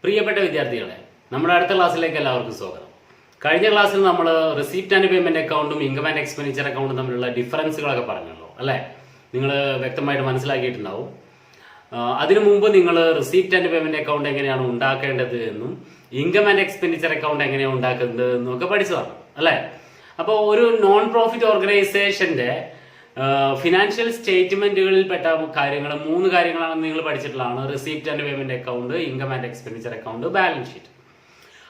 പ്രിയപ്പെട്ട വിദ്യാർത്ഥികളെ, നമ്മുടെ അടുത്ത ക്ലാസ്സിലേക്ക് എല്ലാവർക്കും സ്വാഗതം. കഴിഞ്ഞ ക്ലാസ്സിൽ നമ്മൾ റിസീപ്റ്റ് ആൻഡ് പേയ്മെന്റ് അക്കൗണ്ടും ഇൻകം ആൻഡ് എക്സ്പെൻഡിച്ചർ അക്കൗണ്ടും തമ്മിലുള്ള ഡിഫറൻസുകളൊക്കെ പറഞ്ഞല്ലോ അല്ലേ? നിങ്ങൾ വ്യക്തമായിട്ട് മനസ്സിലാക്കിയിട്ടുണ്ടാവും. അതിനു മുമ്പ് നിങ്ങൾ റിസീപ്റ്റ് ആൻഡ് പേയ്മെന്റ് അക്കൗണ്ട് എങ്ങനെയാണ് ഉണ്ടാക്കേണ്ടത് എന്നും ഇൻകം ആൻഡ് എക്സ്പെൻഡിച്ചർ അക്കൗണ്ട് എങ്ങനെയാണ് ഉണ്ടാക്കുന്നത് എന്നും ഒക്കെ പഠിച്ചതാണ് അല്ലേ? അപ്പോൾ ഒരു നോൺ പ്രോഫിറ്റ് ഓർഗനൈസേഷന്റെ ഫിനാൻഷ്യൽ സ്റ്റേറ്റ്മെന്റുകളിൽ പെട്ട കാര്യങ്ങൾ 3 കാര്യങ്ങളാണ് നിങ്ങൾ പഠിച്ചിട്ടുള്ളതാണ്: receipt and payment account, income and expenditure account, balance sheet.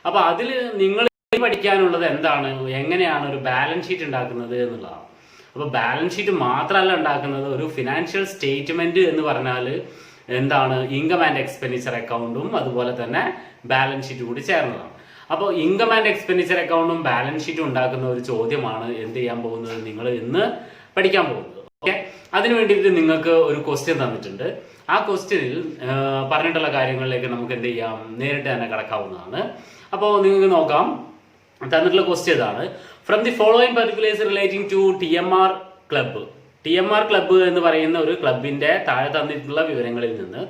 അപ്പൊ അതിൽ നിങ്ങൾ പഠിക്കാനുള്ളത് എന്താണ്, എങ്ങനെയാണ് ഒരു ബാലൻസ് ഷീറ്റ് ഉണ്ടാക്കുന്നത് എന്നുള്ളതാണ്. അപ്പൊ ബാലൻസ് ഷീറ്റ് മാത്രമല്ല ഉണ്ടാക്കുന്നത്, ഒരു ഫിനാൻഷ്യൽ സ്റ്റേറ്റ്മെന്റ് എന്ന് പറഞ്ഞാൽ എന്താണ്, ഇൻകം ആൻഡ് എക്സ്പെൻഡിച്ചർ അക്കൗണ്ടും അതുപോലെ തന്നെ ബാലൻസ് ഷീറ്റ് കൂടി ചേർന്നതാണ്. അപ്പോൾ ഇൻകം ആൻഡ് എക്സ്പെൻഡിച്ചർ അക്കൗണ്ടും ബാലൻസ് ഷീറ്റും ഉണ്ടാക്കുന്ന ഒരു ചോദ്യമാണ് എന്ത് ചെയ്യാൻ പോകുന്നത്, നിങ്ങൾ ഇന്ന് പഠിക്കാൻ പോകുന്നത്. ഓക്കെ, അതിനു വേണ്ടിയിട്ട് നിങ്ങൾക്ക് ഒരു ക്വസ്റ്റ്യൻ തന്നിട്ടുണ്ട്. ആ ക്വസ്റ്റ്യനിൽ പറഞ്ഞിട്ടുള്ള കാര്യങ്ങളിലേക്ക് നമുക്ക് എന്ത് ചെയ്യാം, നേരിട്ട് തന്നെ കടക്കാവുന്നതാണ്. അപ്പോൾ നിങ്ങൾക്ക് നോക്കാം, തന്നിട്ടുള്ള ക്വസ്റ്റ്യൻ ഇതാണ്: from the following particulars relating to TMR club. TMR club എന്ന് പറയുന്ന ഒരു ക്ലബിന്റെ താഴെ തന്നിട്ടുള്ള വിവരങ്ങളിൽ നിന്ന്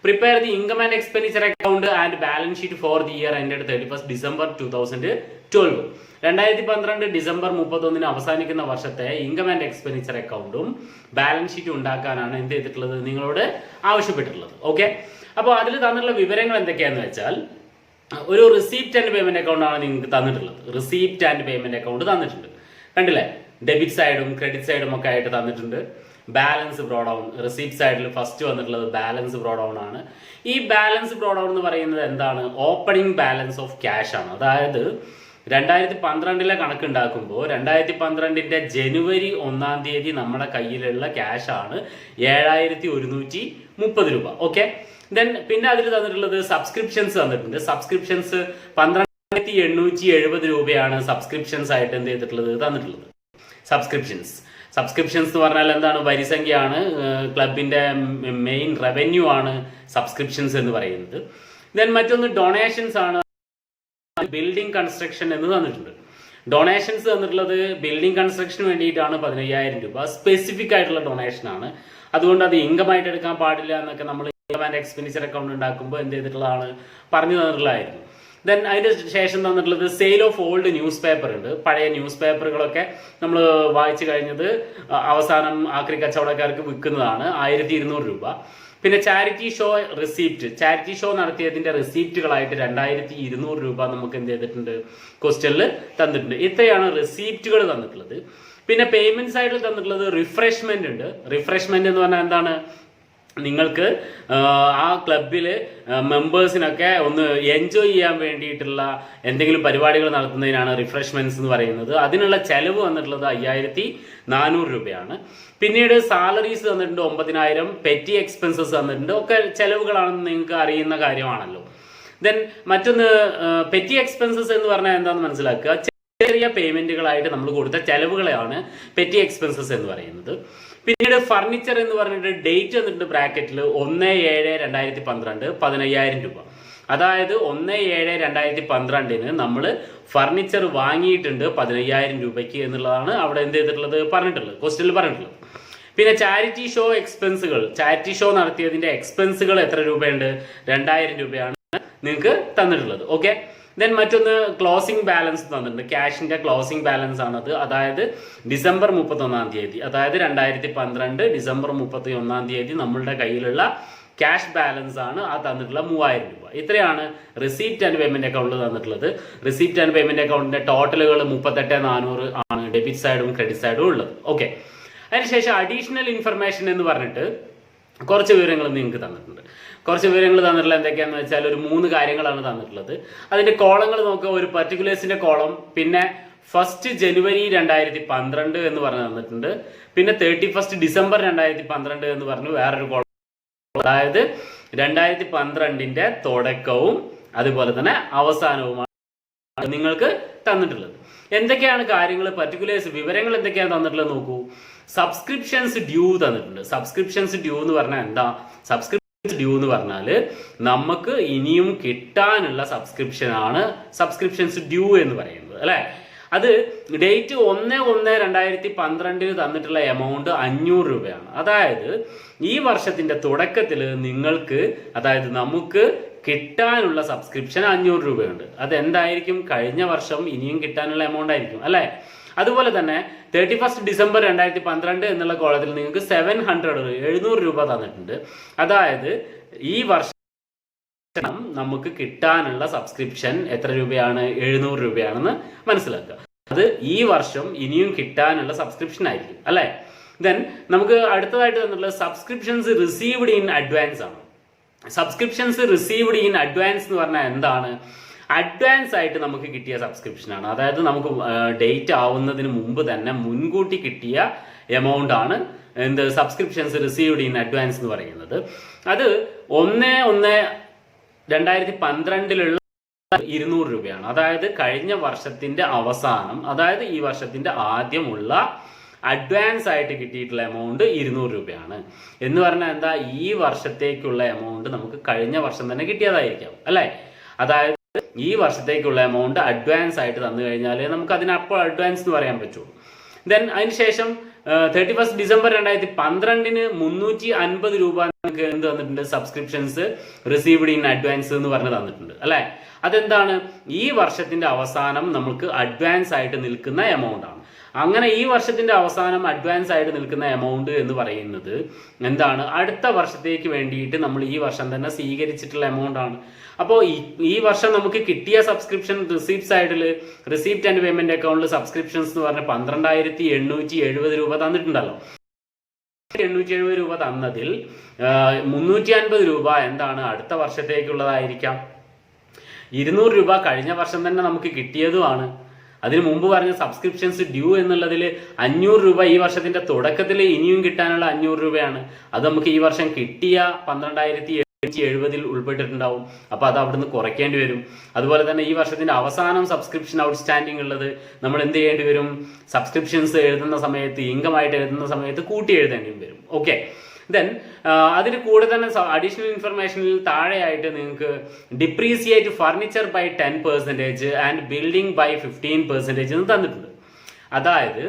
prepare the income and expenditure account and balance sheet for the year ended 31 December 2012. 2012 December 31 അവസാനിക്കുന്ന വർഷത്തെ ഇൻകം ആൻഡ് എക്സ്പെൻഡിച്ചർ അക്കൗണ്ടും ബാലൻസ് ഷീറ്റും ഉണ്ടാക്കാനാണ് എന്ത് ചെയ്തിട്ടുള്ളത്, നിങ്ങളോട് ആവശ്യപ്പെട്ടിട്ടുള്ളത്. ഓക്കെ, അപ്പോൾ അതിൽ തന്നിട്ടുള്ള വിവരങ്ങൾ എന്തൊക്കെയാണെന്ന് വെച്ചാൽ, ഒരു റിസീപ്റ്റ് ആൻഡ് പേയ്മെന്റ് അക്കൗണ്ട് ആണ് നിങ്ങൾക്ക് തന്നിട്ടുള്ളത്. റിസീപ്റ്റ് ആൻഡ് പേയ്മെന്റ് അക്കൗണ്ട് തന്നിട്ടുണ്ട്, കണ്ടില്ലേ? ഡെബിറ്റ് സൈഡും ക്രെഡിറ്റ് സൈഡും ഒക്കെ ആയിട്ട് തന്നിട്ടുണ്ട്. ബാലൻസ് ബ്രോ ഡൗൺ, റിസീപ്റ്റ് സൈഡിൽ ഫസ്റ്റ് വന്നിട്ടുള്ളത് ബാലൻസ് ബ്രോ ഡൗൺ ആണ്. ഈ ബാലൻസ് ബ്രോ ഡൗൺ എന്ന് പറയുന്നത് എന്താണ്, ഓപ്പണിംഗ് ബാലൻസ് ഓഫ് ക്യാഷ് ആണ്. അതായത് 2012 കണക്കുണ്ടാക്കുമ്പോൾ 2012 ജനുവരി 1 നമ്മുടെ കയ്യിലുള്ള ക്യാഷ് ആണ് 7130 രൂപ. ഓക്കെ, പിന്നെ അതിൽ തന്നിട്ടുള്ളത് സബ്സ്ക്രിപ്ഷൻസ് തന്നിട്ടുണ്ട്. സബ്സ്ക്രിപ്ഷൻസ് 12870 രൂപയാണ് സബ്സ്ക്രിപ്ഷൻസ് ആയിട്ട് എന്ത് ചെയ്തിട്ടുള്ളത്, തന്നിട്ടുള്ളത്. സബ്സ്ക്രിപ്ഷൻസ് എന്ന് പറഞ്ഞാൽ എന്താണ്, വരിസംഖ്യയാണ്. ക്ലബിന്റെ മെയിൻ റവന്യൂ ആണ് സബ്സ്ക്രിപ്ഷൻസ് എന്ന് പറയുന്നത്. മറ്റൊന്ന് ഡൊണേഷൻസ് ആണ്. ബിൽഡിംഗ് കൺസ്ട്രക്ഷൻ എന്ന് തന്നിട്ടുണ്ട്. ഡൊണേഷൻസ് തന്നിട്ടുള്ളത് ബിൽഡിംഗ് കൺസ്ട്രക്ഷന് വേണ്ടിയിട്ടാണ് 15000 രൂപ. സ്പെസിഫിക് ആയിട്ടുള്ള ഡൊണേഷൻ ആണ്, അതുകൊണ്ട് അത് ഇൻകം ആയിട്ട് എടുക്കാൻ പാടില്ല എന്നൊക്കെ നമ്മൾ ഇൻകം ആൻഡ് എക്സ്പെൻഡിച്ചർ അക്കൗണ്ട് ഉണ്ടാക്കുമ്പോൾ എന്ത് ചെയ്തിട്ടുള്ളതാണ്, പറഞ്ഞു തന്നിട്ടുള്ളതായിരുന്നു. അതിന്റെ ശേഷം തന്നിട്ടുള്ളത് sale of old news paper ഉണ്ട്. പഴയ ന്യൂസ് പേപ്പറുകളൊക്കെ നമ്മൾ വായിച്ചു കഴിഞ്ഞത് അവസാനം ആക്രി കച്ചവടക്കാർക്ക് വിൽക്കുന്നതാണ്, 1200 രൂപ. പിന്നെ charity show receipt, charity show നടത്തിയതിന്റെ റിസീപ്റ്റുകളായിട്ട് 2200 രൂപ നമുക്ക് എന്ത് ചെയ്തിട്ടുണ്ട്, ക്വസ്റ്റ്യനിൽ തന്നിട്ടുണ്ട്. ഇത്രയാണ് റിസീപ്റ്റുകൾ തന്നിട്ടുള്ളത്. പിന്നെ പേയ്മെന്റ് സൈഡിൽ തന്നിട്ടുള്ളത് റിഫ്രഷ്മെന്റ് ഉണ്ട്. റിഫ്രഷ്മെന്റ് എന്ന് പറഞ്ഞാൽ എന്താണ്, നിങ്ങൾക്ക് ആ ക്ലബില് മെമ്പേഴ്സിനൊക്കെ ഒന്ന് എൻജോയ് ചെയ്യാൻ വേണ്ടിയിട്ടുള്ള എന്തെങ്കിലും പരിപാടികൾ നടത്തുന്നതിനാണ് റിഫ്രഷ്മെന്റ്സ് എന്ന് പറയുന്നത്. അതിനുള്ള ചെലവ് വന്നിട്ടുള്ളത് 5400 രൂപയാണ്. പിന്നീട് സാലറീസ് തന്നിട്ടുണ്ട് 9000, പെറ്റി എക്സ്പെൻസസ് തന്നിട്ടുണ്ട്. ഒക്കെ ചെലവുകളാണെന്ന് നിങ്ങൾക്ക് അറിയുന്ന കാര്യമാണല്ലോ. മറ്റൊന്ന് പെറ്റി എക്സ്പെൻസസ് എന്ന് പറഞ്ഞാൽ എന്താണെന്ന് മനസ്സിലാക്കുക. ചെറിയ പേയ്മെന്റുകളായിട്ട് നമ്മൾ കൊടുത്ത ചെലവുകളെയാണ് പെറ്റി എക്സ്പെൻസസ് എന്ന് പറയുന്നത്. പിന്നീട് ഫർണിച്ചർ എന്ന് പറഞ്ഞിട്ട് ഡേറ്റ് വന്നിട്ടുണ്ട് ബ്രാക്കറ്റിൽ 1/7/2012 15000 രൂപ. അതായത് 1/7/2012 നമ്മൾ ഫർണിച്ചർ വാങ്ങിയിട്ടുണ്ട് 15000 രൂപയ്ക്ക് എന്നുള്ളതാണ് അവിടെ എന്ത് ചെയ്തിട്ടുള്ളത്, പറഞ്ഞിട്ടുള്ളത്, ക്വസ്റ്റ്യനിൽ പറഞ്ഞിട്ടുള്ളത്. പിന്നെ ചാരിറ്റി ഷോ എക്സ്പെൻസുകൾ, ചാരിറ്റി ഷോ നടത്തിയതിന്റെ എക്സ്പെൻസുകൾ എത്ര രൂപയുണ്ട്, 2000 രൂപയാണ് നിങ്ങൾക്ക് തന്നിട്ടുള്ളത്. ഓക്കെ, മറ്റൊന്ന് ക്ലോസിംഗ് ബാലൻസ് തന്നിട്ടുണ്ട്. ക്യാഷിന്റെ ക്ലോസിംഗ് ബാലൻസ് ആണത്. അതായത് ഡിസംബർ 31 അതായത് 2012 ഡിസംബർ 31 നമ്മളുടെ കയ്യിലുള്ള ക്യാഷ് ബാലൻസ് ആണ് ആ തന്നിട്ടുള്ള 3000 രൂപ. ഇത്രയാണ് റിസീപ്റ്റ് ആൻഡ് പേയ്മെന്റ് അക്കൗണ്ടിൽ തന്നിട്ടുള്ളത്. റിസീപ്റ്റ് ആൻഡ് പേയ്മെന്റ് അക്കൗണ്ടിന്റെ ടോട്ടലുകൾ 38400 ആണ്, ഡെബിറ്റ് സൈഡും ക്രെഡിറ്റ് സൈഡും ഉള്ളത്. ഓക്കെ, അതിനുശേഷം അഡീഷണൽ ഇൻഫർമേഷൻ എന്ന് പറഞ്ഞിട്ട് കുറച്ച് വിവരങ്ങൾ നിങ്ങൾക്ക് തന്നിട്ടുണ്ട്. കുറച്ച് വിവരങ്ങൾ തന്നിട്ടുള്ള എന്തൊക്കെയാണെന്ന് വെച്ചാൽ ഒരു 3 കാര്യങ്ങളാണ് തന്നിട്ടുള്ളത്. അതിന്റെ കോളങ്ങൾ നോക്കുക. ഒരു പർട്ടിക്കുലേഴ്സിന്റെ കോളം, പിന്നെ 1 ജനുവരി 2012 എന്ന് പറഞ്ഞ് തന്നിട്ടുണ്ട്. പിന്നെ 31 ഡിസംബർ 2012 എന്ന് പറഞ്ഞു വേറൊരു കോളം. അതായത് 2012 തുടക്കവും അതുപോലെ തന്നെ അവസാനവുമാണ് നിങ്ങൾക്ക് തന്നിട്ടുള്ളത്. എന്തൊക്കെയാണ് കാര്യങ്ങൾ, പർട്ടിക്കുലേഴ്സ് വിവരങ്ങൾ എന്തൊക്കെയാണ് തന്നിട്ടുള്ളത് നോക്കൂ. സബ്സ്ക്രിപ്ഷൻസ് ഡ്യൂ തന്നിട്ടുണ്ട്. സബ്സ്ക്രിപ്ഷൻസ് ഡ്യൂ എന്ന് പറഞ്ഞാൽ എന്താ, സബ്സ്ക്രിപ്ഷൻസ് ഡ്യൂ എന്ന് പറഞ്ഞാൽ നമുക്ക് ഇനിയും കിട്ടാനുള്ള സബ്സ്ക്രിപ്ഷൻ ആണ് സബ്സ്ക്രിപ്ഷൻസ് ഡ്യൂ എന്ന് പറയുന്നത് അല്ലെ. അത് ഡേറ്റ് 1/1/2012 തന്നിട്ടുള്ള എമൗണ്ട് 500 രൂപയാണ്. അതായത് ഈ വർഷത്തിന്റെ തുടക്കത്തിൽ നിങ്ങൾക്ക്, അതായത് നമുക്ക് കിട്ടാനുള്ള സബ്സ്ക്രിപ്ഷൻ 500 രൂപയുണ്ട്. അതെന്തായിരിക്കും? കഴിഞ്ഞ വർഷം ഇനിയും കിട്ടാനുള്ള എമൗണ്ട് ആയിരിക്കും അല്ലേ? അതുപോലെ തന്നെ 31 ഡിസംബർ 2012 എന്നുള്ള കോളത്തിൽ നിങ്ങൾക്ക് 700 രൂപ തന്നിട്ടുണ്ട്. അതായത് ഈ വർഷം നമുക്ക് കിട്ടാനുള്ള സബ്സ്ക്രിപ്ഷൻ എത്ര രൂപയാണ്? 700 രൂപയാണെന്ന് മനസ്സിലാക്കുക. അത് ഈ വർഷം ഇനിയും കിട്ടാനുള്ള സബ്സ്ക്രിപ്ഷൻ ആയിരിക്കും അല്ലേ? ദെൻ നമുക്ക് അടുത്തതായിട്ട് തന്നിട്ടുള്ളത് സബ്സ്ക്രിപ്ഷൻസ് റിസീവ്ഡ് ഇൻ അഡ്വാൻസ് ആണ്. സബ്സ്ക്രിപ്ഷൻസ് റിസീവ്ഡ് ഇൻ അഡ്വാൻസ് എന്ന് പറഞ്ഞാൽ എന്താണ്? അഡ്വാൻസ് ആയിട്ട് നമുക്ക് കിട്ടിയ സബ്സ്ക്രിപ്ഷൻ ആണ്. അതായത് നമുക്ക് ഡേറ്റ് ആവുന്നതിന് മുമ്പ് തന്നെ മുൻകൂട്ടി കിട്ടിയ എമൗണ്ട് ആണ് എന്ത് സബ്സ്ക്രിപ്ഷൻസ് റിസീവ്ഡ് ഇൻ അഡ്വാൻസ് എന്ന് പറയുന്നത്. അത് 1/1/2012 200 രൂപയാണ്. അതായത് കഴിഞ്ഞ വർഷത്തിന്റെ അവസാനം, അതായത് ഈ വർഷത്തിന്റെ ആദ്യമുള്ള അഡ്വാൻസ് ആയിട്ട് കിട്ടിയിട്ടുള്ള എമൗണ്ട് 200 രൂപയാണ്. എന്ന് പറഞ്ഞാൽ എന്താ? ഈ വർഷത്തേക്കുള്ള എമൗണ്ട് നമുക്ക് കഴിഞ്ഞ വർഷം തന്നെ കിട്ടിയതായിരിക്കാം അല്ലെ? അതായത് ഈ വർഷത്തേക്കുള്ള എമൗണ്ട് അഡ്വാൻസ് ആയിട്ട് തന്നു കഴിഞ്ഞാൽ നമുക്ക് അതിനപ്പോൾ അഡ്വാൻസ് എന്ന് പറയാൻ പറ്റുള്ളൂ. ദെൻ അതിനുശേഷം 31 ഡിസംബർ 2012 350 രൂപ നിങ്ങൾക്ക് എന്ത് തന്നിട്ടുണ്ട്? സബ്സ്ക്രിപ്ഷൻസ് റിസീവ്ഡ് ഇൻ അഡ്വാൻസ് എന്ന് പറഞ്ഞ് തന്നിട്ടുണ്ട് അല്ലെ? അതെന്താണ്? ഈ വർഷത്തിന്റെ അവസാനം നമുക്ക് അഡ്വാൻസ് ആയിട്ട് നിൽക്കുന്ന എമൗണ്ട് ആണ്. അങ്ങനെ ഈ വർഷത്തിന്റെ അവസാനം അഡ്വാൻസ് ആയിട്ട് നിൽക്കുന്ന എമൗണ്ട് എന്ന് പറയുന്നത് എന്താണ്? അടുത്ത വർഷത്തേക്ക് വേണ്ടിയിട്ട് നമ്മൾ ഈ വർഷം തന്നെ സ്വീകരിച്ചിട്ടുള്ള എമൗണ്ട് ആണ്. അപ്പോൾ ഈ വർഷം നമുക്ക് കിട്ടിയ സബ്സ്ക്രിപ്ഷൻ റിസീപ്റ്റ് സൈഡിൽ റിസീപ്റ്റ് ആൻഡ് പേയ്മെന്റ് അക്കൗണ്ടിൽ സബ്സ്ക്രിപ്ഷൻസ് എന്ന് പറഞ്ഞ 12,870 രൂപ തന്നിട്ടുണ്ടല്ലോ. 870 രൂപ തന്നതിൽ 350 രൂപ എന്താണ്? അടുത്ത വർഷത്തേക്കുള്ളതായിരിക്കാം. 200 രൂപ കഴിഞ്ഞ വർഷം തന്നെ നമുക്ക് കിട്ടിയതുമാണ്. അതിന് മുമ്പ് പറഞ്ഞ സബ്സ്ക്രിപ്ഷൻസ് ഡ്യൂ എന്നുള്ളതിൽ 500 രൂപ ഈ വർഷത്തിന്റെ തുടക്കത്തിൽ ഇനിയും കിട്ടാനുള്ള 500 രൂപയാണ്. അത് നമുക്ക് ഈ വർഷം കിട്ടിയ 12,870 ഉൾപ്പെട്ടിട്ടുണ്ടാവും. അപ്പൊ അത് അവിടുന്ന് കുറയ്ക്കേണ്ടി വരും. അതുപോലെ തന്നെ ഈ വർഷത്തിന്റെ അവസാനം സബ്സ്ക്രിപ്ഷൻ ഔട്ട്സ്റ്റാൻഡിംഗ് ഉള്ളത് നമ്മൾ എന്ത് ചെയ്യേണ്ടി വരും? സബ്സ്ക്രിപ്ഷൻസ് എഴുതുന്ന സമയത്ത്, ഇൻകം ആയിട്ട് എഴുതുന്ന സമയത്ത് കൂട്ടി എഴുതേണ്ടി വരും. ഓക്കെ. ദെൻ അതിന് കൂടെ തന്നെ അഡീഷണൽ ഇൻഫർമേഷനിൽ താഴെയായിട്ട് നിങ്ങൾക്ക് depreciate furniture by 10% and building by 15% എന്ന് തന്നിട്ടുണ്ട്. അതായത്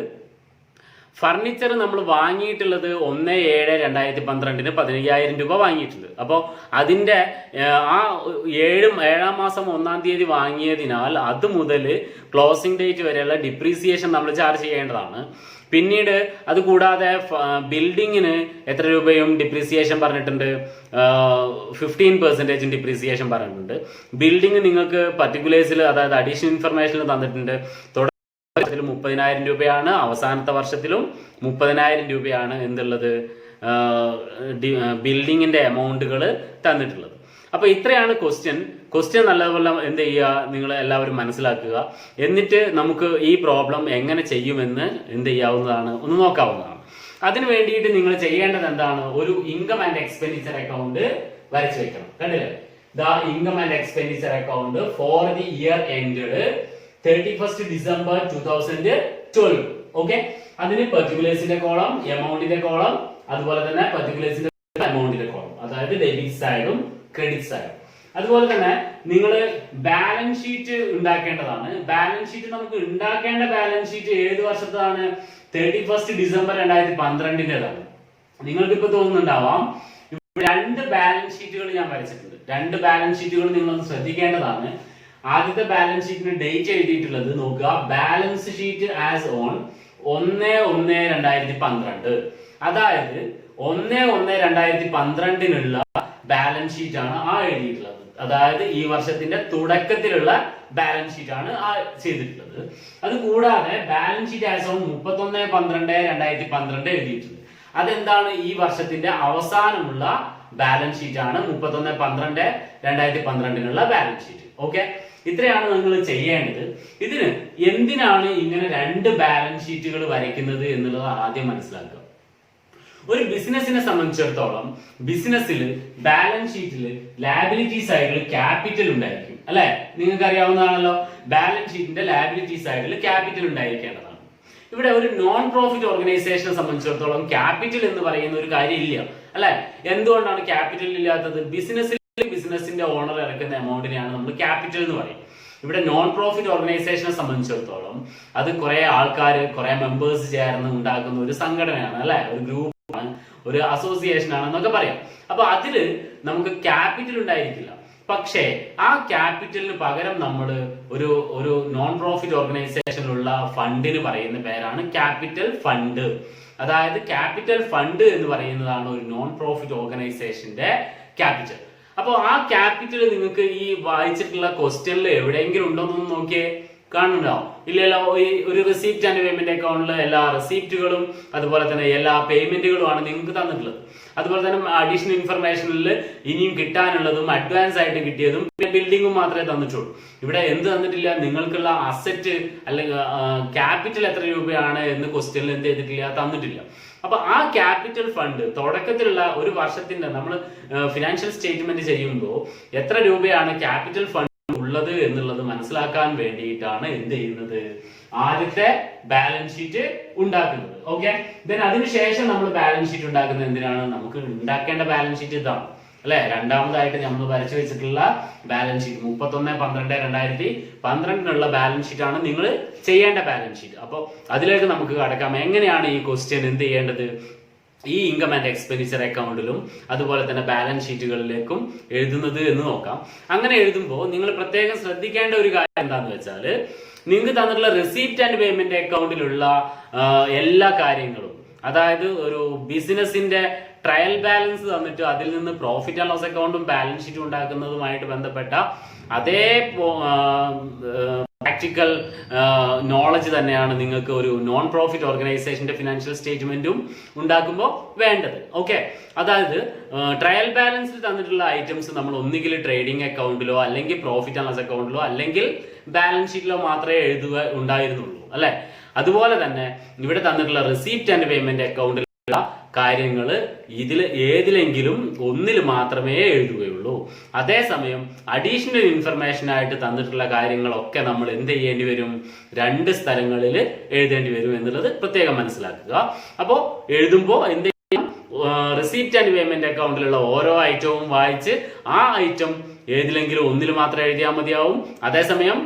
ഫർണിച്ചർ നമ്മൾ വാങ്ങിയിട്ടുള്ളത് 1/7/2012 15,000 രൂപ വാങ്ങിയിട്ടുണ്ട്. അപ്പോൾ അതിൻ്റെ ആ 7ാം മാസം 1-ാം തീയതി വാങ്ങിയതിനാൽ അത് മുതൽ ക്ലോസിംഗ് ഡേറ്റ് വരെയുള്ള ഡിപ്രീസിയേഷൻ നമ്മൾ ചാർജ് ചെയ്യേണ്ടതാണ്. പിന്നീട് അത് കൂടാതെ ബിൽഡിങ്ങിന് എത്ര രൂപയും ഡിപ്രീസിയേഷൻ പറഞ്ഞിട്ടുണ്ട്? 15% ഡിപ്രീസിയേഷൻ പറഞ്ഞിട്ടുണ്ട്. ബിൽഡിംഗ് നിങ്ങൾക്ക് പർട്ടിക്കുലേഴ്സിൽ, അതായത് അഡീഷണൽ ഇൻഫർമേഷനിൽ തന്നിട്ടുണ്ട്. തുടക്കത്തിൽ 30,000 രൂപയാണ്, അവസാനത്തെ വർഷത്തിലും 30,000 രൂപയാണ് എന്തുള്ളത് ബിൽഡിങ്ങിന്റെ എമൗണ്ടുകൾ തന്നിട്ടുള്ളത്. അപ്പൊ ഇത്രയാണ് ക്വസ്റ്റ്യൻ നല്ലതുപോലെ എന്ത് ചെയ്യുക? നിങ്ങൾ എല്ലാവരും മനസ്സിലാക്കുക. എന്നിട്ട് നമുക്ക് ഈ പ്രോബ്ലം എങ്ങനെ ചെയ്യുമെന്ന് എന്ത് ചെയ്യാവുന്നതാണ്, ഒന്ന് നോക്കാവുന്നതാണ്. അതിന് വേണ്ടിയിട്ട് നിങ്ങൾ ചെയ്യേണ്ടത് എന്താണ്? ഒരു ഇൻകം ആൻഡ് എക്സ്പെൻഡിച്ചർ അക്കൗണ്ട് വരച്ചു വെക്കണം. കണ്ടില്ലേ? The income and expenditure account for the year ended 31 December 2012. Okay. അതിന് പെർട്ടിക്കുലേഴ്സിന്റെ കോളം, എമൗണ്ടിന്റെ കോളം, അതുപോലെ തന്നെ പെർട്ടിക്കുലേഴ്സിന്റെ എമൗണ്ടിന്റെ കോളം, അതായത് ഡെബിറ്റ് സൈഡും ക്രെഡിറ്റ് സൈഡും. അതുപോലെ തന്നെ നിങ്ങൾ ബാലൻസ് ഷീറ്റ് ഉണ്ടാക്കേണ്ടതാണ്. ബാലൻസ് ഷീറ്റ് നമുക്ക് ഉണ്ടാക്കേണ്ട ബാലൻസ് ഷീറ്റ് ഏത് വർഷത്താണ്? 31 ഡിസംബർ 2012-ന്റേതാണ്. നിങ്ങൾക്ക് ഇപ്പൊ തോന്നുന്നുണ്ടാവാം, രണ്ട് ബാലൻസ് ഷീറ്റുകൾ ഞാൻ വരച്ചിട്ടുണ്ട്. രണ്ട് ബാലൻസ് ഷീറ്റുകൾ നിങ്ങളൊന്ന് ശ്രദ്ധിക്കേണ്ടതാണ്. ആദ്യത്തെ ബാലൻസ് ഷീറ്റിന് ഡേറ്റ് എഴുതിയിട്ടുള്ളത് നോക്കുക. Balance sheet as on 1/1/2012. അതായത് 1/1/2012 ബാലൻസ് ഷീറ്റ് ആണ് ആ എഴുതിയിട്ടുള്ളത്. അതായത് ഈ വർഷത്തിന്റെ തുടക്കത്തിലുള്ള ബാലൻസ് ഷീറ്റ് ആണ് ആ ചെയ്തിട്ടുള്ളത്. അത് കൂടാതെ ബാലൻസ് ഷീറ്റ് ആസ് ഓൺ 31/12/2012 എഴുതിയിട്ടുണ്ട്. അതെന്താണ്? ഈ വർഷത്തിന്റെ അവസാനമുള്ള ബാലൻസ് ഷീറ്റ് ആണ് 31/12/2012 ബാലൻസ് ഷീറ്റ്. ഓക്കെ. ഇത്രയാണ് നിങ്ങൾ ചെയ്യേണ്ടത്. ഇതിന് എന്തിനാണ് ഇങ്ങനെ രണ്ട് ബാലൻസ് ഷീറ്റുകൾ വരയ്ക്കുന്നത് എന്നുള്ളത് ആദ്യം മനസ്സിലാക്കുക. ഒരു ബിസിനസിനെ സംബന്ധിച്ചിടത്തോളം ബിസിനസ്സിൽ ബാലൻസ് ഷീറ്റിൽ ലാബിലിറ്റി സൈഡിൽ ക്യാപിറ്റൽ ഉണ്ടായിരിക്കും അല്ലെ? നിങ്ങൾക്ക് അറിയാവുന്നതാണല്ലോ. ബാലൻസ് ഷീറ്റിന്റെ ലാബിലിറ്റി സൈഡിൽ ക്യാപിറ്റൽ ഉണ്ടായിരിക്കേണ്ടതാണ്. ഇവിടെ ഒരു നോൺ പ്രോഫിറ്റ് ഓർഗനൈസേഷനെ സംബന്ധിച്ചിടത്തോളം ക്യാപിറ്റൽ എന്ന് പറയുന്ന ഒരു കാര്യം ഇല്ല അല്ലെ? എന്തുകൊണ്ടാണ് ക്യാപിറ്റൽ ഇല്ലാത്തത്? ബിസിനസിന്റെ ഓണർ ഇറക്കുന്ന എമൗണ്ടിനെയാണ് നമ്മൾ ക്യാപിറ്റൽ എന്ന് പറയും. ഇവിടെ നോൺ പ്രോഫിറ്റ് ഓർഗനൈസേഷനെ സംബന്ധിച്ചിടത്തോളം അത് കുറെ ആൾക്കാർ, കുറെ മെമ്പേഴ്സ് ചേർന്ന് ഉണ്ടാക്കുന്ന ഒരു സംഘടനയാണ് അല്ലെ? ഒരു ഗ്രൂപ്പ്, ഒരു അസോസിയേഷൻ ആണെന്നൊക്കെ പറയാം. അപ്പൊ അതില് നമുക്ക് ക്യാപിറ്റൽ ഉണ്ടായിരിക്കില്ല. പക്ഷേ ആ ക്യാപിറ്റലിന് പകരം നമ്മൾ ഒരു നോൺ പ്രോഫിറ്റ് ഓർഗനൈസേഷനിലുള്ള ഫണ്ടിന് പറയുന്ന പേരാണ് ക്യാപിറ്റൽ ഫണ്ട്. അതായത് ക്യാപിറ്റൽ ഫണ്ട് എന്ന് പറയുന്നതാണ് ഒരു നോൺ പ്രോഫിറ്റ് ഓർഗനൈസേഷന്റെ ക്യാപിറ്റൽ. അപ്പോൾ ആ ക്യാപിറ്റൽ നിങ്ങൾക്ക് ഈ വായിച്ചിട്ടുള്ള ക്വസ്റ്റ്യനിൽ എവിടെയെങ്കിലും ഉണ്ടോന്നൊന്ന് നോക്കിയേ, കാണുന്നുണ്ടാവും? ഇല്ലല്ലോ. ഒരു റിസീപ്റ്റ് ആൻഡ് പേയ്മെന്റ് അക്കൗണ്ടിൽ എല്ലാ റിസീപ്റ്റുകളും അതുപോലെ തന്നെ എല്ലാ പേയ്മെന്റുകളുമാണ് നിങ്ങൾക്ക് തന്നിട്ടുള്ളത്. അതുപോലെ തന്നെ അഡീഷണൽ ഇൻഫർമേഷനിൽ ഇനിയും കിട്ടാനുള്ളതും അഡ്വാൻസ് ആയിട്ട് കിട്ടിയതും ബിൽഡിങ്ങും മാത്രമേ തന്നിട്ടുള്ളൂ. ഇവിടെ എന്ത് തന്നിട്ടില്ല? നിങ്ങൾക്കുള്ള അസറ്റ് അല്ലെങ്കിൽ ക്യാപിറ്റൽ എത്ര രൂപയാണ് എന്ന് ക്വസ്റ്റ്യനിൽ എന്ത് ചെയ്തിട്ടില്ല? തന്നിട്ടില്ല. അപ്പൊ ആ ക്യാപിറ്റൽ ഫണ്ട് തുടക്കത്തിലുള്ള ഒരു വർഷത്തിന്റെ നമ്മൾ ഫിനാൻഷ്യൽ സ്റ്റേറ്റ്മെന്റ് ചെയ്യുമ്പോൾ എത്ര രൂപയാണ് ക്യാപിറ്റൽ ഫണ്ട് ഉള്ളത് എന്നുള്ളത് മനസ്സിലാക്കാൻ വേണ്ടിയിട്ടാണ് എന്ത് ചെയ്യുന്നത്? ആദ്യത്തെ ബാലൻസ് ഷീറ്റ് ഉണ്ടാക്കുന്നത്. ഓക്കെ, ദെൻ അതിനുശേഷം നമ്മൾ ബാലൻസ് ഷീറ്റ് ഉണ്ടാക്കുന്നത് എന്തിനാണ്? നമുക്ക് ഉണ്ടാക്കേണ്ട ബാലൻസ് ഷീറ്റ് ഇതാണ് അല്ലെ. രണ്ടാമതായിട്ട് നമ്മൾ വരച്ചു വെച്ചിട്ടുള്ള ബാലൻസ് ഷീറ്റ് 31/12/2012 ബാലൻസ് ഷീറ്റ് ആണ് നിങ്ങൾ ചെയ്യേണ്ട ബാലൻസ് ഷീറ്റ്. അപ്പോൾ അതിലേക്ക് നമുക്ക് കടക്കാം. എങ്ങനെയാണ് ഈ ക്വസ്റ്റ്യൻ എന്ത് ചെയ്യേണ്ടത്? ഈ ഇൻകം ആൻഡ് എക്സ്പെൻഡിച്ചർ അക്കൗണ്ടിലും അതുപോലെ തന്നെ ബാലൻസ് ഷീറ്റുകളിലേക്കും എഴുതുന്നത് എന്ന് നോക്കാം. അങ്ങനെ എഴുതുമ്പോൾ നിങ്ങൾ പ്രത്യേകം ശ്രദ്ധിക്കേണ്ട ഒരു കാര്യം എന്താണെന്ന് വെച്ചാൽ, നിങ്ങൾക്ക് തന്നിട്ടുള്ള റിസീപ്റ്റ് ആൻഡ് പേയ്മെന്റ് അക്കൗണ്ടിലുള്ള എല്ലാ കാര്യങ്ങളും, അതായത് ഒരു ബിസിനസിന്റെ ട്രയൽ ബാലൻസ് തന്നിട്ട് അതിൽ നിന്ന് പ്രോഫിറ്റ് ആൻഡ് ലോസ് അക്കൗണ്ടും ബാലൻസ് ഷീറ്റും ഉണ്ടാക്കുന്നതുമായിട്ട് ബന്ധപ്പെട്ട അതേ പ്രാക്ടിക്കൽ നോളജ് തന്നെയാണ് നിങ്ങൾക്ക് ഒരു നോൺ പ്രോഫിറ്റ് ഓർഗനൈസേഷന്റെ ഫിനാൻഷ്യൽ സ്റ്റേറ്റ്മെന്റും ഉണ്ടാക്കുമ്പോൾ വേണ്ടത്. ഓക്കെ, അതായത് ട്രയൽ ബാലൻസിൽ തന്നിട്ടുള്ള ഐറ്റംസ് നമ്മൾ ഒന്നുകിൽ ട്രേഡിംഗ് അക്കൗണ്ടിലോ അല്ലെങ്കിൽ പ്രോഫിറ്റ് ആൻഡ് ലോസ് അക്കൗണ്ടിലോ അല്ലെങ്കിൽ ബാലൻസ് ഷീറ്റിലോ മാത്രമേ എഴുതുക ഉണ്ടായിരുന്നുള്ളൂ അല്ലെ. അതുപോലെ തന്നെ ഇവിടെ തന്നിട്ടുള്ള റിസീപ്റ്റ് ആൻഡ് പേയ്മെന്റ് അക്കൗണ്ടിലുള്ള കാര്യങ്ങൾ ഏതിലെങ്കിലും ഒന്നിൽ മാത്രമേ എഴുതുകയുള്ളൂ. അതേസമയം അഡീഷണൽ ഇൻഫർമേഷൻ ആയിട്ട് തന്നിട്ടുള്ള കാര്യങ്ങളൊക്കെ നമ്മൾ എന്ത് ചെയ്യേണ്ടി വരും? 2 സ്ഥലങ്ങളിൽ എഴുതേണ്ടി വരും എന്നുള്ളത് പ്രത്യേകം മനസ്സിലാക്കുക. അപ്പോൾ എഴുതുമ്പോൾ എന്ത് ചെയ്യണം? റിസീപ്റ്റ് ആൻഡ് പേയ്മെന്റ് അക്കൗണ്ടിലുള്ള ഓരോ ഐറ്റവും വായിച്ച് ആ ഐറ്റം ഏതിലെങ്കിലും ഒന്നിൽ മാത്രം എഴുതിയാൽ മതിയാവും. അതേസമയം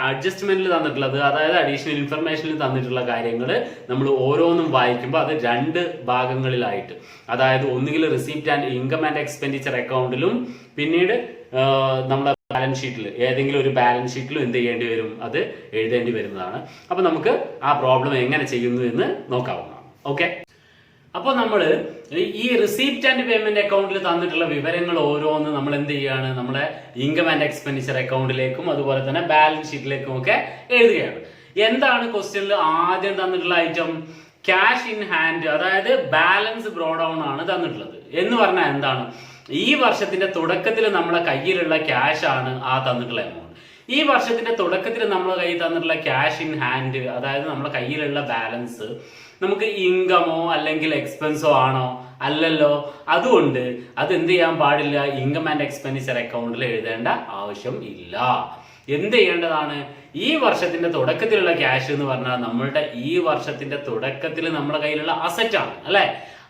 അഡ്ജസ്റ്റ്മെന്റിൽ തന്നിട്ടുള്ളത്, അതായത് അഡീഷണൽ ഇൻഫർമേഷനിൽ തന്നിട്ടുള്ള കാര്യങ്ങൾ നമ്മൾ ഓരോന്നും വായിക്കുമ്പോൾ അത് 2 ഭാഗങ്ങളിലായിട്ട്, അതായത് ഒന്നുകിൽ receipt and income and expenditure അക്കൗണ്ടിലും പിന്നീട് നമ്മുടെ ബാലൻസ് ഷീറ്റിൽ ഏതെങ്കിലും ഒരു ബാലൻസ് ഷീറ്റിലും എന്ത് ചെയ്യേണ്ടി വരും? അത് എഴുതേണ്ടി വരുന്നതാണ്. അപ്പൊ നമുക്ക് ആ പ്രോബ്ലം എങ്ങനെ ചെയ്യുന്നു എന്ന് നോക്കാവുന്നതാണ്. ഓക്കെ, അപ്പോൾ നമ്മൾ ഈ റിസീപ്റ്റ് ആൻഡ് പേയ്മെന്റ് അക്കൗണ്ടിൽ തന്നിട്ടുള്ള വിവരങ്ങൾ ഓരോന്ന് നമ്മൾ എന്ത് ചെയ്യാണ്? നമ്മുടെ ഇൻകം ആൻഡ് എക്സ്പെൻഡിച്ചർ അക്കൗണ്ടിലേക്കും അതുപോലെ തന്നെ ബാലൻസ് ഷീറ്റിലേക്കും ഒക്കെ എഴുതുകയാണ്. എന്താണ് ക്വസ്റ്റ്യനിൽ ആദ്യം തന്നിട്ടുള്ള ഐറ്റം? ക്യാഷ് ഇൻ ഹാൻഡ്, അതായത് ബാലൻസ് ബ്രോ ഡൗൺ ആണ് തന്നിട്ടുള്ളത്. എന്ന് പറഞ്ഞാൽ എന്താണ്? ഈ വർഷത്തിന്റെ തുടക്കത്തിൽ നമ്മുടെ കയ്യിലുള്ള ക്യാഷ് ആണ് ആ തന്നിട്ടുള്ള എമൗണ്ട്. ഈ വർഷത്തിന്റെ തുടക്കത്തിൽ നമ്മുടെ കയ്യിൽ തന്നിട്ടുള്ള ക്യാഷ് ഇൻ ഹാൻഡ്, അതായത് നമ്മുടെ കയ്യിലുള്ള ബാലൻസ് നമുക്ക് ഇൻകമോ അല്ലെങ്കിൽ എക്സ്പെൻസോ ആണോ? അല്ലല്ലോ. അതുകൊണ്ട് അത് എന്ത് ചെയ്യാൻ പാടില്ല? ഇൻകം ആൻഡ് എക്സ്പെൻഡിച്ചർ അക്കൗണ്ടിൽ എഴുതേണ്ട ആവശ്യം ഇല്ല. എന്ത് ചെയ്യേണ്ടതാണ്? ഈ വർഷത്തിന്റെ തുടക്കത്തിലുള്ള ക്യാഷ് എന്ന് പറഞ്ഞാൽ നമ്മളുടെ ഈ വർഷത്തിന്റെ തുടക്കത്തിൽ നമ്മുടെ കയ്യിലുള്ള അസറ്റ് ആണ് അല്ലെ.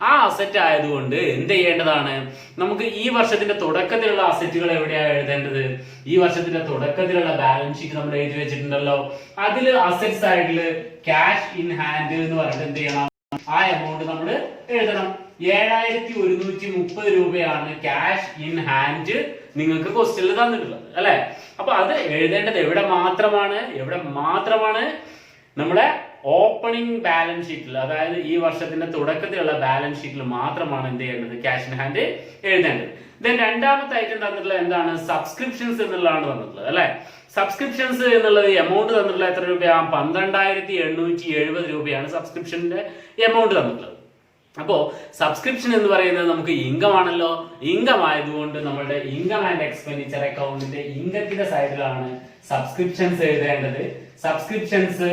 ആ അസറ്റ് ആയതുകൊണ്ട് എന്ത് ചെയ്യേണ്ടതാണ്? നമുക്ക് ഈ വർഷത്തിന്റെ തുടക്കത്തിലുള്ള അസറ്റുകൾ എവിടെയാണ് എഴുതേണ്ടത്? ഈ വർഷത്തിന്റെ തുടക്കത്തിലുള്ള ബാലൻസ് ഷീറ്റ് നമ്മൾ എഴുതി വെച്ചിട്ടുണ്ടല്ലോ. അതിൽ അസറ്റ് സൈഡിൽ ക്യാഷ് ഇൻ ഹാൻഡ് എന്ന് പറഞ്ഞിട്ട് എന്ത് ചെയ്യണം? ആ എമൗണ്ട് നമ്മൾ എഴുതണം. 7130 രൂപയാണ് ക്യാഷ് ഇൻ ഹാൻഡ് നിങ്ങൾക്ക് ക്വസ്റ്റ്യനിൽ തന്നിട്ടുള്ളത് അല്ലെ. അപ്പൊ അത് എഴുതേണ്ടത് എവിടെ മാത്രമാണ്? നമ്മുടെ ഓപ്പണിംഗ് ബാലൻസ് ഷീറ്റിൽ, അതായത് ഈ വർഷത്തിന്റെ തുടക്കത്തിലുള്ള ബാലൻസ് ഷീറ്റിൽ മാത്രമാണ് എന്ത് ചെയ്യേണ്ടത്? ക്യാഷ് ഇൻ ഹാൻഡ് എഴുതേണ്ടത്. ദെൻ രണ്ടാമത്തെ ഐറ്റം തന്നിട്ടുള്ളത് എന്താണ്? സബ്സ്ക്രിപ്ഷൻസ് എന്നുള്ളതാണ് തന്നിട്ടുള്ളത് അല്ലെ. സബ്സ്ക്രിപ്ഷൻസ് എന്നുള്ളത് എമൗണ്ട് തന്നിട്ടുള്ള എത്ര രൂപയാണ്? 12,870 രൂപയാണ് സബ്സ്ക്രിപ്ഷന്റെ എമൗണ്ട് തന്നിട്ടുള്ളത്. അപ്പോ സബ്സ്ക്രിപ്ഷൻ എന്ന് പറയുന്നത് നമുക്ക് ഇൻകം ആണല്ലോ. ഇൻകം ആയതുകൊണ്ട് നമ്മുടെ ഇൻകം ആൻഡ് എക്സ്പെൻഡിച്ചർ അക്കൗണ്ടിന്റെ ഇൻകത്തിന്റെ സൈഡിലാണ് സബ്സ്ക്രിപ്ഷൻസ് എഴുതേണ്ടത്. Subscriptions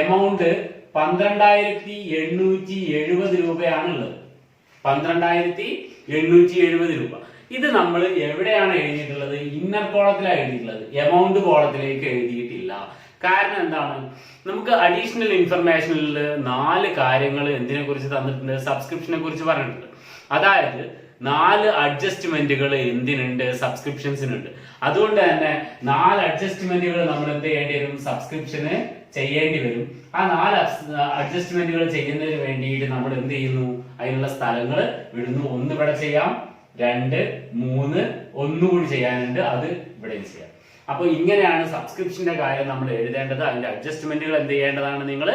amount 12,870 രൂപയാണുള്ളത്. 12,870 രൂപ. ഇത് നമ്മൾ എവിടെയാണ് എഴുതിയിട്ടുള്ളത്? ഇന്നർ കോളത്തിലാണ് എഴുതിയിട്ടുള്ളത്. എമൗണ്ട് കോളത്തിലേക്ക് എഴുതിയിട്ടില്ല. കാരണം എന്താണ്? നമുക്ക് അഡീഷണൽ ഇൻഫർമേഷനിൽ 4 കാര്യങ്ങൾ എന്തിനെ കുറിച്ച് തന്നിട്ടുണ്ട്? സബ്സ്ക്രിപ്ഷനെ കുറിച്ച് പറഞ്ഞിട്ടുണ്ട്. അതായത് 4 അഡ്ജസ്റ്റ്മെന്റുകൾ എന്തിനുണ്ട്? സബ്സ്ക്രിപ്ഷൻസിനുണ്ട്. അതുകൊണ്ട് തന്നെ 4 അഡ്ജസ്റ്റ്മെന്റുകൾ നമ്മൾ എന്ത് ചെയ്യേണ്ടി വരും? സബ്സ്ക്രിപ്ഷന് ചെയ്യേണ്ടി വരും. ആ 4 അഡ്ജസ്റ്റ്മെന്റുകൾ ചെയ്യുന്നതിന് വേണ്ടിയിട്ട് നമ്മൾ എന്ത് ചെയ്യുന്നു? അതിനുള്ള സ്ഥലങ്ങൾ വിടുന്നു. ഒന്ന് ഇവിടെ ചെയ്യാം, 2 3 ഒന്നുകൂടി ചെയ്യാനുണ്ട്, അത് ഇവിടെ ചെയ്യാം. അപ്പൊ ഇങ്ങനെയാണ് സബ്സ്ക്രിപ്ഷന്റെ കാര്യം നമ്മൾ എഴുതേണ്ടത്. അതിന്റെ അഡ്ജസ്റ്റ്മെന്റുകൾ എന്ത് ചെയ്യേണ്ടതാണ്, നിങ്ങൾ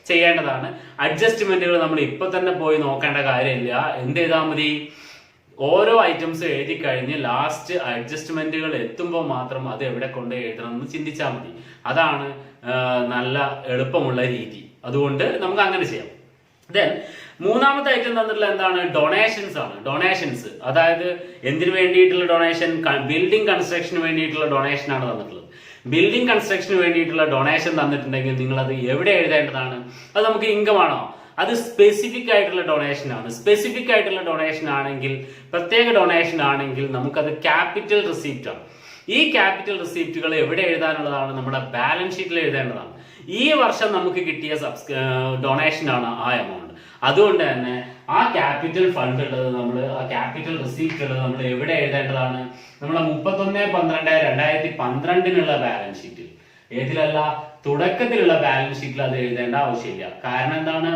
ചെയ്യേണ്ടതാണ്. അഡ്ജസ്റ്റ്മെന്റുകൾ നമ്മൾ ഇപ്പൊ തന്നെ പോയി നോക്കേണ്ട കാര്യമില്ല. എന്ത് ചെയ്താൽ മതി, ഓരോ ഐറ്റംസ് എഴുതി കഴിഞ്ഞ് ലാസ്റ്റ് അഡ്ജസ്റ്റ്മെന്റുകൾ എത്തുമ്പോൾ മാത്രം അത് എവിടെ കൊണ്ട് എഴുതണം എന്ന് ചിന്തിച്ചാൽ മതി. അതാണ് നല്ല എളുപ്പമുള്ള രീതി. അതുകൊണ്ട് നമുക്ക് അങ്ങനെ ചെയ്യാം. ദെൻ മൂന്നാമത്തെ ഐറ്റം തന്നിട്ടുള്ള എന്താണ്, ഡൊണേഷൻസ് ആണ്. ഡൊണേഷൻസ് അതായത് എന്തിനു വേണ്ടിയിട്ടുള്ള ഡൊണേഷൻ, ബിൽഡിംഗ് കൺസ്ട്രക്ഷന് വേണ്ടിയിട്ടുള്ള ഡൊണേഷൻ ആണ് തന്നിട്ടുള്ളത്. ബിൽഡിംഗ് കൺസ്ട്രക്ഷന് വേണ്ടിയിട്ടുള്ള ഡൊണേഷൻ തന്നിട്ടുണ്ടെങ്കിൽ നിങ്ങൾ അത് എവിടെ എഴുതേണ്ടതാണ്, അത് നമുക്ക് ഇൻകം ആണോ, അത് സ്പെസിഫിക് ആയിട്ടുള്ള ഡൊണേഷൻ ആണ്. സ്പെസിഫിക് ആയിട്ടുള്ള ഡൊണേഷൻ ആണെങ്കിൽ, പ്രത്യേക ഡൊണേഷൻ ആണെങ്കിൽ നമുക്കത് ക്യാപിറ്റൽ റിസീപ്റ്റ് ആണ്. ഈ ക്യാപിറ്റൽ റിസീപ്റ്റുകൾ എവിടെ എഴുതാനുള്ളതാണ്, നമ്മുടെ ബാലൻസ് ഷീറ്റിൽ എഴുതേണ്ടതാണ്. ഈ വർഷം നമുക്ക് കിട്ടിയ ഡൊണേഷൻ ആണ് ആ എമൗണ്ട്. അതുകൊണ്ട് തന്നെ ആ ക്യാപിറ്റൽ ഫണ്ട് ഉള്ളത് നമ്മൾ, ആ ക്യാപിറ്റൽ റിസീപ്റ്റ് ഉള്ളത് നമ്മൾ എവിടെ എഴുതേണ്ടതാണ്, നമ്മളെ 31/12/2012 ബാലൻസ് ഷീറ്റിൽ. ഏതിലല്ല, തുടക്കത്തിലുള്ള ബാലൻസ് ഷീറ്റിൽ അത് എഴുതേണ്ട ആവശ്യമില്ല. കാരണം എന്താണ്,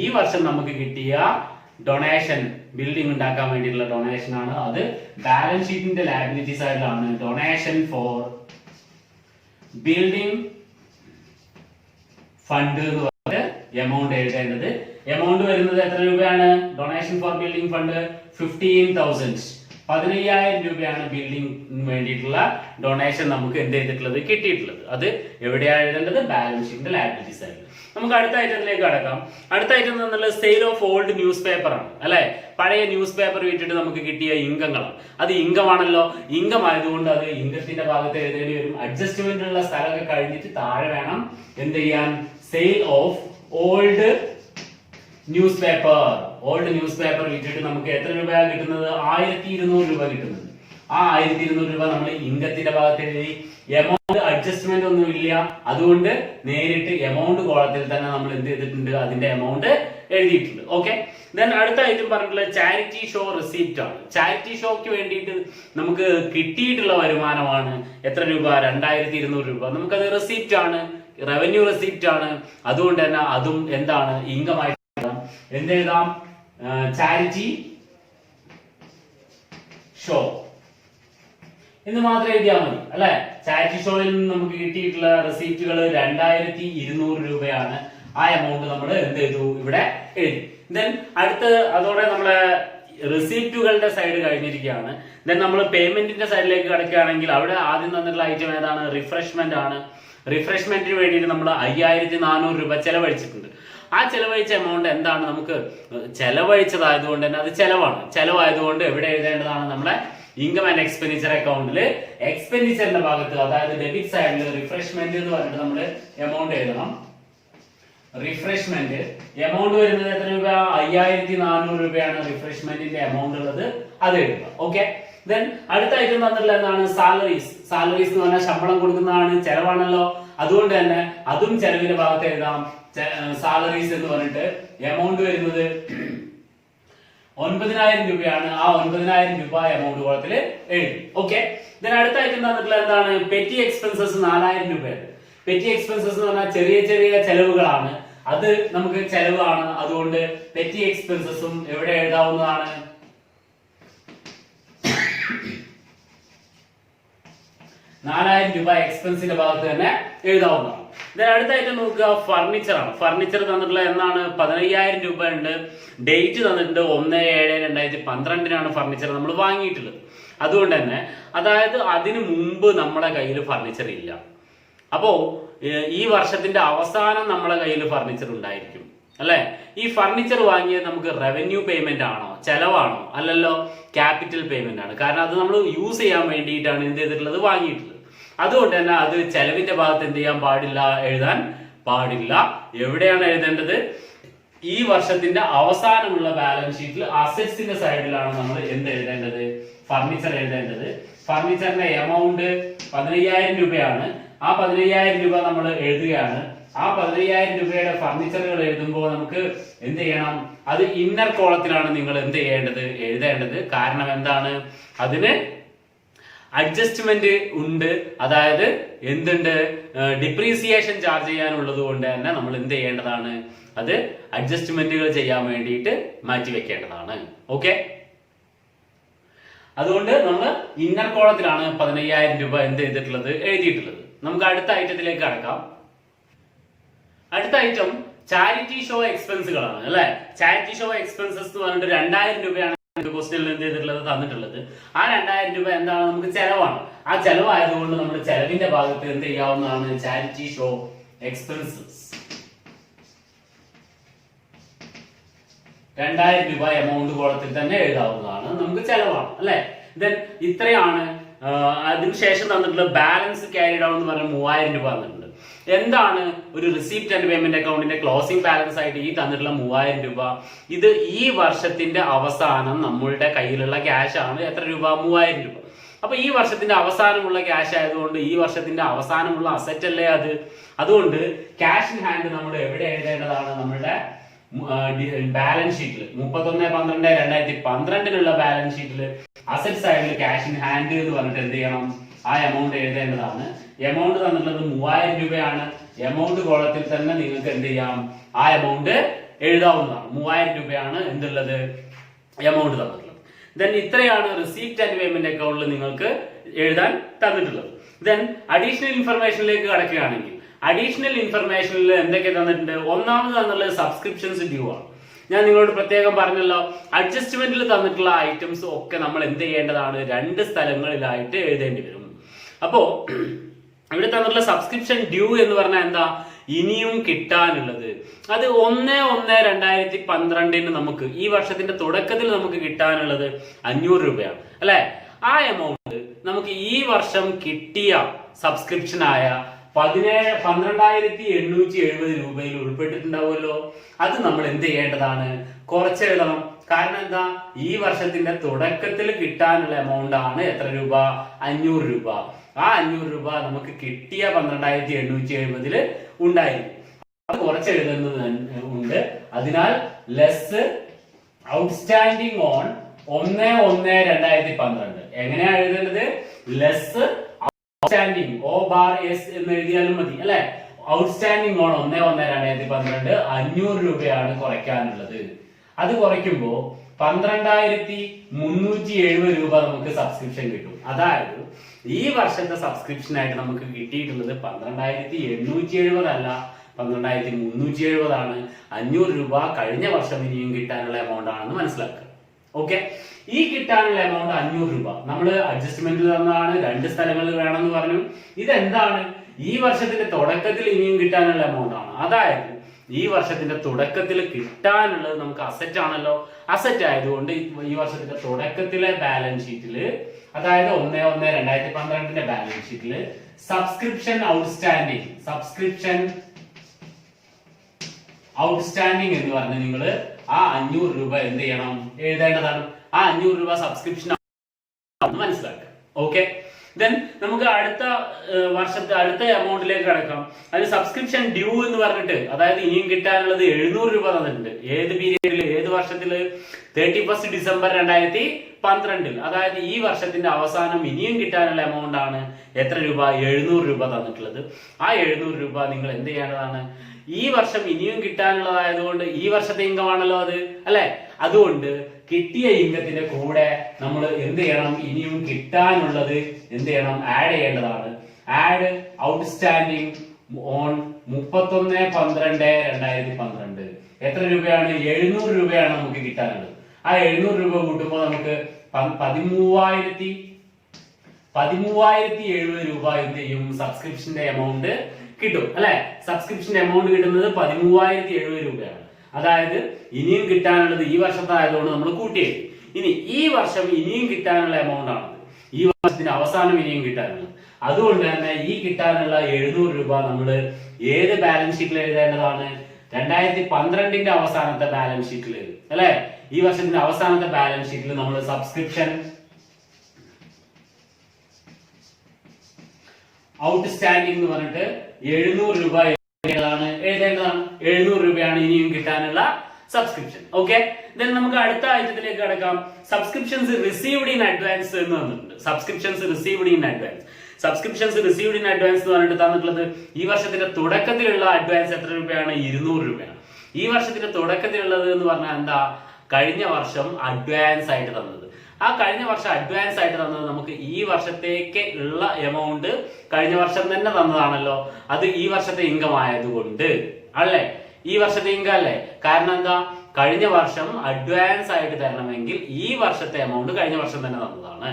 ഈ വർഷം നമുക്ക് കിട്ടിയ ഡൊണേഷൻ ബിൽഡിംഗ് ഉണ്ടാക്കാൻ വേണ്ടിയിട്ടുള്ള ഡൊണേഷൻ ആണ്. അത് ബാലൻസ് ഷീറ്റിന്റെ ലയബിലിറ്റി സൈഡിലാണ്. ഡൊണേഷൻ ഫോർ ബിൽഡിംഗ് ഫണ്ട് എന്ന് പറഞ്ഞിട്ട് എമൗണ്ട് എഴുതേണ്ടത്. എമൗണ്ട് വരുന്നത് എത്ര രൂപയാണ്, ഡൊണേഷൻ ഫോർ ബിൽഡിംഗ് ഫണ്ട് 15,000, 15,000 രൂപയാണ് ബിൽഡിംഗ് വേണ്ടിയിട്ടുള്ള ഡൊണേഷൻ നമുക്ക് എന്ത് ചെയ്തിട്ടുള്ളത്, കിട്ടിയിട്ടുള്ളത്. അത് എവിടെയാണ് എഴുതേണ്ടത്, ബാലൻസ് ഷീറ്റിന്റെ ലയബിലിറ്റി സൈഡിൽ. നമുക്ക് അടുത്ത ഐറ്റത്തിലേക്ക് കടക്കാം. അടുത്ത ഐറ്റം എന്നുള്ളത് sale of old news paper ആണ്, അല്ലെ. പഴയ ന്യൂസ് പേപ്പർ വിറ്റിട്ട് നമുക്ക് കിട്ടിയ ഇൻകങ്ങളാണ്. അത് ഇൻകം ആണല്ലോ. ഇൻകം ആയതുകൊണ്ട് അത് ഇൻകത്തിന്റെ ഭാഗത്ത് എഴുതേണ്ടി വരും. അഡ്ജസ്റ്റ്മെന്റ് ഉള്ള സ്ഥലമൊക്കെ കഴിഞ്ഞിട്ട് താഴെ വേണം എന്ത് ചെയ്യാൻ, sale of old news paper. Old news paper വിറ്റിട്ട് നമുക്ക് എത്ര രൂപയാണ് കിട്ടുന്നത്, 1200 രൂപ കിട്ടുന്നത്. ആ 1200 രൂപ നമ്മൾ ഇൻകത്തിന്റെ ഭാഗത്ത് എഴുതി. എമൗണ്ട് അഡ്ജസ്റ്റ്മെന്റ് ഒന്നും ഇല്ല, അതുകൊണ്ട് നേരിട്ട് എമൗണ്ട് കോളത്തിൽ തന്നെ നമ്മൾ എന്ത് ചെയ്തിട്ടുണ്ട്, അതിന്റെ എമൗണ്ട് എഴുതിയിട്ടുണ്ട്. ഓക്കെ. ദെൻ അടുത്ത ഐറ്റം പറഞ്ഞിട്ടുള്ളത് ചാരിറ്റി ഷോ റിസീപ്റ്റ് ആണ്. ചാരിറ്റി ഷോക്ക് വേണ്ടിയിട്ട് നമുക്ക് കിട്ടിയിട്ടുള്ള വരുമാനമാണ് എത്ര രൂപ, 2200 രൂപ. നമുക്കത് റിസീപ്റ്റ് ആണ്, റവന്യൂ റിസീപ്റ്റ് ആണ്. അതുകൊണ്ട് തന്നെ അതും എന്താണ്, ഇൻകം ആയിട്ട് എന്തെഴുതാം, ചാരിറ്റി ഷോ എന്ന് മാത്രം എഴുതിയാൽ മതി, അല്ലെ. ചാരിറ്റി ഷോയിൽ നിന്ന് നമുക്ക് കിട്ടിയിട്ടുള്ള റിസീപ്റ്റുകൾ 2200 രൂപയാണ്. ആ എമൗണ്ട് നമ്മൾ എന്ത് ചെയ്തു, ഇവിടെ എഴുതി. ദെൻ അടുത്ത് അതോടെ നമ്മളെ റിസീപ്റ്റുകളുടെ സൈഡ് കഴിഞ്ഞിരിക്കുകയാണ്. ദെൻ നമ്മൾ പേയ്മെന്റിന്റെ സൈഡിലേക്ക് കിടക്കുകയാണെങ്കിൽ അവിടെ ആദ്യം തന്നിട്ടുള്ള ഐറ്റം ഏതാണ്, റിഫ്രഷ്മെന്റ് ആണ്. റിഫ്രഷ്മെന്റിന് വേണ്ടിയിട്ട് നമ്മൾ 5400 രൂപ ചെലവഴിച്ചിട്ടുണ്ട്. ആ ചെലവഴിച്ച എമൗണ്ട് എന്താണ്, നമുക്ക് ചെലവഴിച്ചതായതുകൊണ്ട് തന്നെ അത് ചെലവാണ്. ചെലവായതുകൊണ്ട് എവിടെ എഴുതേണ്ടതാണ്, നമ്മുടെ ഇൻകം ആൻഡ് എക്സ്പെൻഡിച്ചർ അക്കൗണ്ടിൽ എക്സ്പെൻഡിച്ചറിന്റെ ഭാഗത്ത്, അതായത് ഡെബിറ്റ് സൈഡിൽ റിഫ്രഷ്മെന്റ് എന്ന് പറഞ്ഞിട്ട് നമ്മൾ എമൗണ്ട് എഴുതണം. റിഫ്രഷ്മെന്റ് എമൗണ്ട് വരുന്നത് എത്ര രൂപ, 5400 രൂപയാണ് റിഫ്രഷ്മെന്റിന്റെ എമൗണ്ട് ഉള്ളത്. അത് എഴുതുക. ഓക്കെ. ദെൻ അടുത്ത ഐറ്റം തന്നിട്ടുള്ള എന്താണ്, സാലറീസ്. സാലറീസ് എന്ന് പറഞ്ഞാൽ ശമ്പളം കൊടുക്കുന്നതാണ്, ചെലവാണല്ലോ. അതുകൊണ്ട് തന്നെ അതും ചെലവിന്റെ ഭാഗത്ത് എഴുതാം. സാലറീസ് എന്ന് പറഞ്ഞിട്ട് എമൗണ്ട് വരുന്നത് 9000 രൂപയാണ്. ആ 9000 രൂപ എമൗണ്ട് കോളത്തിൽ എഴുതി. ഓക്കെ. ഇതിന് അടുത്ത ഐറ്റം തന്നിട്ടുള്ള എന്താണ്, പെറ്റി എക്സ്പെൻസസ് 4000 രൂപയാണ്. പെറ്റി എക്സ്പെൻസസ് എന്ന് പറഞ്ഞാൽ ചെറിയ ചെറിയ ചെലവുകളാണ്. അത് നമുക്ക് ചെലവാണ്. അതുകൊണ്ട് പെറ്റി എക്സ്പെൻസസും എവിടെ എഴുതാവുന്നതാണ്, 4000 രൂപ എക്സ്പെൻസിന്റെ ഭാഗത്ത് തന്നെ എഴുതാവുന്നതാണ്. അടുത്ത ഐറ്റം നോക്കുക, ഫർണിച്ചർ ആണ്. ഫർണിച്ചർ തന്നിട്ടുള്ള എന്നാണ്, 15000 രൂപ ഉണ്ട്. ഡേറ്റ് തന്നിട്ടുണ്ട് 1/7/2012 ഫർണിച്ചർ നമ്മൾ വാങ്ങിയിട്ടുള്ളത്. അതുകൊണ്ട് തന്നെ അതായത് അതിനു മുമ്പ് നമ്മുടെ കയ്യിൽ ഫർണിച്ചർ ഇല്ല. അപ്പോ ഈ വർഷത്തിന്റെ അവസാനം നമ്മുടെ കയ്യിൽ ഫർണിച്ചർ ഉണ്ടായിരിക്കും, അല്ലെ. ഈ ഫർണിച്ചർ വാങ്ങിയത് നമുക്ക് റവന്യൂ പേയ്മെന്റ് ആണോ, ചെലവാണോ? അല്ലല്ലോ, ക്യാപിറ്റൽ പേയ്മെന്റ് ആണ്. കാരണം അത് നമ്മൾ യൂസ് ചെയ്യാൻ വേണ്ടിയിട്ടാണ് എന്ത് ചെയ്തിട്ടുള്ളത്, വാങ്ങിയിട്ടുള്ളത്. അതുകൊണ്ട് തന്നെ അത് ചെലവിന്റെ ഭാഗത്ത് എന്ത് ചെയ്യാൻ പാടില്ല, എഴുതാൻ പാടില്ല. എവിടെയാണ് എഴുതേണ്ടത്, ഈ വർഷത്തിന്റെ അവസാനമുള്ള ബാലൻസ് ഷീറ്റിൽ അസറ്റ്സിന്റെ സൈഡിലാണ് നമ്മൾ എന്ത് എഴുതേണ്ടത്, ഫർണിച്ചർ എഴുതേണ്ടത്. ഫർണിച്ചറിന്റെ എമൗണ്ട് 15000 രൂപയാണ്. ആ 15000 രൂപ നമ്മൾ എഴുതുകയാണ്. ആ 15000 രൂപയുടെ ഫർണിച്ചറുകൾ എഴുതുമ്പോൾ നമുക്ക് എന്ത് ചെയ്യണം, അത് ഇന്നർ കോളത്തിലാണ് നിങ്ങൾ എന്ത് ചെയ്യേണ്ടത്, എഴുതേണ്ടത്. കാരണം എന്താണ്, അതിന് അഡ്ജസ്റ്റ്മെന്റ് ഉണ്ട്. അതായത് എന്തുണ്ട്, ഡിപ്രീസിയേഷൻ ചാർജ് ചെയ്യാനുള്ളത് കൊണ്ട് തന്നെ നമ്മൾ എന്ത് ചെയ്യേണ്ടതാണ്, അത് അഡ്ജസ്റ്റ്മെന്റുകൾ ചെയ്യാൻ വേണ്ടിയിട്ട് മാറ്റി വെക്കേണ്ടതാണ്. ഓക്കെ. അതുകൊണ്ട് നമ്മൾ ഇന്നർ കോളത്തിലാണ് 15,000 രൂപ എന്ത് ചെയ്തിട്ടുള്ളത്, എഴുതിയിട്ടുള്ളത്. നമുക്ക് അടുത്ത ഐറ്റത്തിലേക്ക് കടക്കാം. അടുത്ത ഐറ്റം ചാരിറ്റി ഷോ എക്സ്പെൻസുകളാണ് അല്ലെ. ചാരിറ്റി ഷോ എക്സ്പെൻസസ് എന്ന് പറഞ്ഞിട്ട് 2,000 രൂപയാണ് ക്വസ്റ്റ്യനിൽ എന്ത് ചെയ്തിട്ടുള്ളത്, തന്നിട്ടുള്ളത്. ആ 2,000 രൂപ എന്താണ്, നമുക്ക് ചെലവാണ്. ആ ചെലവായതുകൊണ്ട് നമ്മൾ ചെലവിന്റെ ഭാഗത്ത് എന്ത് ചെയ്യാവുന്നതാണ്, ചാരിറ്റി ഷോ എക്സ്പെൻസസ് 2,000 രൂപ എമൗണ്ട് കോളത്തിൽ തന്നെ എഴുതാവുന്നതാണ്, നമുക്ക് ചെലവാണ് അല്ലെ. ദെൻ ഇത്രയാണ്. അതിനുശേഷം തന്നിട്ടുള്ള ബാലൻസ് ക്യാരിഡ് ഔട്ട് എന്ന് പറഞ്ഞാൽ 3,000 രൂപ തന്നിട്ടുണ്ട്. എന്താണ് ഒരു റിസീപ്റ്റ് ആൻഡ് പേയ്മെന്റ് അക്കൗണ്ടിന്റെ ക്ലോസിംഗ് ബാലൻസ് ആയിട്ട് ഈ തന്നിട്ടുള്ള 3,000 രൂപ? ഇത് ഈ വർഷത്തിന്റെ അവസാനം നമ്മളുടെ കയ്യിലുള്ള ക്യാഷ് ആണ്. എത്ര രൂപ, 3,000 രൂപ. അപ്പൊ ഈ വർഷത്തിന്റെ അവസാനമുള്ള ക്യാഷ് ആയതുകൊണ്ട് ഈ വർഷത്തിന്റെ അവസാനമുള്ള അസറ്റ് അല്ലേ അത്. അതുകൊണ്ട് ക്യാഷ് ഇൻ ഹാൻഡ് നമ്മൾ എവിടെ എഴുതേണ്ടതാണ്, നമ്മളുടെ ബാലൻസ് ഷീറ്റിൽ 31/12/2012 ബാലൻസ് ഷീറ്റിൽ അസറ്റ് സൈഡിൽ ക്യാഷ് ഇൻ ഹാൻഡ് എന്ന് പറഞ്ഞിട്ട് എന്ത് ചെയ്യണം, ആ എമൗണ്ട് എഴുതേണ്ടതാണ്. എമൗണ്ട് തന്നിട്ടുള്ളത് 3,000 രൂപയാണ്. എമൗണ്ട് കോളത്തിൽ തന്നെ നിങ്ങൾക്ക് എന്ത് ചെയ്യാം, ആ എമൗണ്ട് എഴുതാവുന്നതാണ്. 3,000 രൂപയാണ് എന്തുള്ളത്, എമൗണ്ട് തന്നിട്ടുള്ളത്. ദെൻ ഇത്രയാണ് റിസീപ്റ്റ് ആൻഡ് പേയ്മെന്റ് അക്കൗണ്ടിൽ നിങ്ങൾക്ക് എഴുതാൻ തന്നിട്ടുള്ളത്. ദെൻ അഡീഷണൽ ഇൻഫർമേഷനിലേക്ക് കടക്കുകയാണെങ്കിൽ അഡീഷണൽ ഇൻഫർമേഷനിൽ എന്തൊക്കെ തന്നിട്ടുണ്ട്? ഒന്നാമത് തന്നുള്ളത് സബ്സ്ക്രിപ്ഷൻസ് ഡ്യൂ ആണ്. ഞാൻ നിങ്ങളോട് പ്രത്യേകം പറഞ്ഞല്ലോ, അഡ്ജസ്റ്റ്മെന്റിൽ തന്നിട്ടുള്ള ഐറ്റംസ് ഒക്കെ നമ്മൾ എന്ത് ചെയ്യേണ്ടതാണ്, 2 സ്ഥലങ്ങളിലായിട്ട് എഴുതേണ്ടി വരും. അപ്പോ ഇവിടെ തന്നിട്ടുള്ള സബ്സ്ക്രിപ്ഷൻ ഡ്യൂ എന്ന് പറഞ്ഞാൽ എന്താ, ഇനിയും കിട്ടാനുള്ളത്. അത് 1/1/2012 നമുക്ക് ഈ വർഷത്തിന്റെ തുടക്കത്തിൽ നമുക്ക് കിട്ടാനുള്ളത് 500 രൂപയാണ് അല്ലെ. ആ എമൗണ്ട് നമുക്ക് ഈ വർഷം കിട്ടിയ സബ്സ്ക്രിപ്ഷനായ 12,870 രൂപയിൽ ഉൾപ്പെട്ടിട്ടുണ്ടാവുമല്ലോ. അത് നമ്മൾ എന്ത് ചെയ്യേണ്ടതാണ്, കുറച്ചെഴുതണം. കാരണം എന്താ, ഈ വർഷത്തിന്റെ തുടക്കത്തിൽ കിട്ടാനുള്ള എമൗണ്ട് ആണ് എത്ര രൂപ, 500 രൂപ. ആ 500 രൂപ നമുക്ക് കിട്ടിയ 12,870 ഉണ്ടായിരിക്കും. അത് കുറച്ചെഴുതുന്നത് ഉണ്ട്. അതിനാൽ ലെസ് ഔട്ട്സ്റ്റാൻഡിങ് ഓൺ 1/1/2012. എങ്ങനെയാ എഴുതേണ്ടത്, ലെസ് ഔട്ട്സ്റ്റാൻഡിങ് O⁻S എന്ന് എഴുതിയാലും മതി അല്ലെ. ഔട്ട്സ്റ്റാൻഡിങ് ഓൺ 1/1/2012 500 രൂപയാണ് കുറയ്ക്കാനുള്ളത്. അത് കുറയ്ക്കുമ്പോ 12,370 രൂപ നമുക്ക് സബ്സ്ക്രിപ്ഷൻ കിട്ടും. അതായത് ഈ വർഷത്തെ സബ്സ്ക്രിപ്ഷൻ ആയിട്ട് നമുക്ക് കിട്ടിയിട്ടുള്ളത് 12,870 അല്ല, 12,370 ആണ്. 500 രൂപ കഴിഞ്ഞ വർഷം ഇനിയും കിട്ടാനുള്ള എമൗണ്ട് ആണെന്ന് മനസ്സിലാക്കുക. ഓക്കെ, ഈ കിട്ടാനുള്ള എമൗണ്ട് 500 രൂപ നമ്മൾ അഡ്ജസ്റ്റ്മെന്റിൽ തന്നതാണ്. 2 സ്ഥലങ്ങളിൽ വേണമെന്ന് പറഞ്ഞു. ഇതെന്താണ്, ഈ വർഷത്തിന്റെ തുടക്കത്തിൽ ഇനിയും കിട്ടാനുള്ള എമൗണ്ട് ആണ്. അതായത് ഈ വർഷത്തിന്റെ തുടക്കത്തിൽ കിട്ടാനുള്ളത് നമുക്ക് അസറ്റ് ആണല്ലോ. അസറ്റ് ആയതുകൊണ്ട് ഈ വർഷത്തിന്റെ തുടക്കത്തിലെ ബാലൻസ് ഷീറ്റില്, അതായത് 1/1/2012 ബാലൻസ് ഷീറ്റില് സബ്സ്ക്രിപ്ഷൻ ഔട്ട്സ്റ്റാൻഡിങ് എന്ന് പറഞ്ഞ് നിങ്ങൾ ആ 500 രൂപ എന്ത് ചെയ്യണം, എഴുതേണ്ടതാണ്. ആ 500 രൂപ സബ്സ്ക്രിപ്ഷൻ മനസ്സിലാക്കുക. ഓക്കെ, ദെൻ നമുക്ക് അടുത്ത വർഷത്തെ അടുത്ത എമൗണ്ടിലേക്ക് കടക്കാം. അത് സബ്സ്ക്രിപ്ഷൻ ഡ്യൂ എന്ന് പറഞ്ഞിട്ട്, അതായത് ഇനിയും കിട്ടാനുള്ളത് 700 രൂപ തന്നിട്ടുണ്ട്. ഏത് പീരീഡിൽ, ഏത് വർഷത്തില്, 31 ഡിസംബർ 2012. അതായത് ഈ വർഷത്തിന്റെ അവസാനം ഇനിയും കിട്ടാനുള്ള എമൗണ്ട് ആണ് എത്ര രൂപ, 700 രൂപ തന്നിട്ടുള്ളത്. ആ 700 രൂപ നിങ്ങൾ എന്ത് ചെയ്യേണ്ടതാണ്, ഈ വർഷം ഇനിയും കിട്ടാനുള്ളതായതുകൊണ്ട് ഈ വർഷത്തെ ഇൻകം ആണല്ലോ അത് അല്ലെ. അതുകൊണ്ട് കിട്ടിയ ഇൻകത്തിന്റെ കൂടെ നമ്മൾ എന്ത് ചെയ്യണം, ഇനിയും കിട്ടാനുള്ളത് എന്ത് ചെയ്യണം, ആഡ് ചെയ്യേണ്ടതാണ്. Add outstanding on 31/12/2012. എത്ര രൂപയാണ്, 700 രൂപയാണ് നമുക്ക് കിട്ടാനുള്ളത്. ആ 700 രൂപ കൂട്ടുമ്പോൾ നമുക്ക് 13,070 രൂപ എന്ത് ചെയ്യും, സബ്സ്ക്രിപ്ഷന്റെ എമൗണ്ട് കിട്ടും അല്ലെ. സബ്സ്ക്രിപ്ഷന്റെ എമൗണ്ട് കിട്ടുന്നത് 13,070 രൂപയാണ്. അതായത് ഇനിയും കിട്ടാനുള്ളത് ഈ വർഷത്തെ ആയതുകൊണ്ട് നമ്മൾ കൂട്ടിയത്. ഇനി ഈ വർഷം ഇനിയും കിട്ടാനുള്ള എമൗണ്ട് ആണത്, ഈ വർഷത്തിന്റെ അവസാനം ഇനിയും കിട്ടാനുള്ളത്. അതുകൊണ്ട് തന്നെ ഈ കിട്ടാനുള്ള 700 രൂപ നമ്മൾ ഏത് ബാലൻസ് ഷീറ്റിൽ എഴുതേണ്ടതാണ്, 2012 അവസാനത്തെ ബാലൻസ് ഷീറ്റിൽ അല്ലെ. ഈ വർഷത്തിന്റെ അവസാനത്തെ ബാലൻസ് ഷീറ്റിൽ നമ്മൾ സബ്സ്ക്രിപ്ഷൻ ഔട്ട്സ്റ്റാൻഡിംഗ് എന്ന് പറഞ്ഞിട്ട് 700 രൂപ എഴുതേണ്ടതാണ്. 700 രൂപയാണ് ഇനിയും കിട്ടാനുള്ള സബ്സ്ക്രിപ്ഷൻ. ഓക്കെ, ദെൻ നമുക്ക് അടുത്ത ഐറ്റത്തിലേക്ക് കടക്കാം. സബ്സ്ക്രിപ്ഷൻസ് റിസീവ്ഡ് ഇൻ അഡ്വാൻസ് എന്ന് പറഞ്ഞിട്ടുണ്ട്. സബ്സ്ക്രിപ്ഷൻസ് റിസീവ്ഡ് ഇൻ അഡ്വാൻസ് എന്ന് പറഞ്ഞിട്ട് തന്നിട്ടുള്ളത് ഈ വർഷത്തിന്റെ തുടക്കത്തിലുള്ള അഡ്വാൻസ് എത്ര രൂപയാണ്, 200 രൂപയാണ്. ഈ വർഷത്തിന്റെ തുടക്കത്തിലുള്ളത് എന്ന് പറഞ്ഞാൽ എന്താ, കഴിഞ്ഞ വർഷം അഡ്വാൻസ് ആയിട്ട് തന്നത്. ആ കഴിഞ്ഞ വർഷം അഡ്വാൻസ് ആയിട്ട് തന്നത് നമുക്ക് ഈ വർഷത്തേക്ക് ഉള്ള എമൗണ്ട് കഴിഞ്ഞ വർഷം തന്നെ തന്നതാണല്ലോ, അത് ഈ വർഷത്തെ ഇൻകം ആയതുകൊണ്ട് അല്ലേ, ഈ വർഷത്തെ ഇൻകം അല്ലേ. കാരണം എന്താ, കഴിഞ്ഞ വർഷം അഡ്വാൻസ് ആയിട്ട് തരണമെങ്കിൽ ഈ വർഷത്തെ എമൗണ്ട് കഴിഞ്ഞ വർഷം തന്നെ തന്നതാണ്.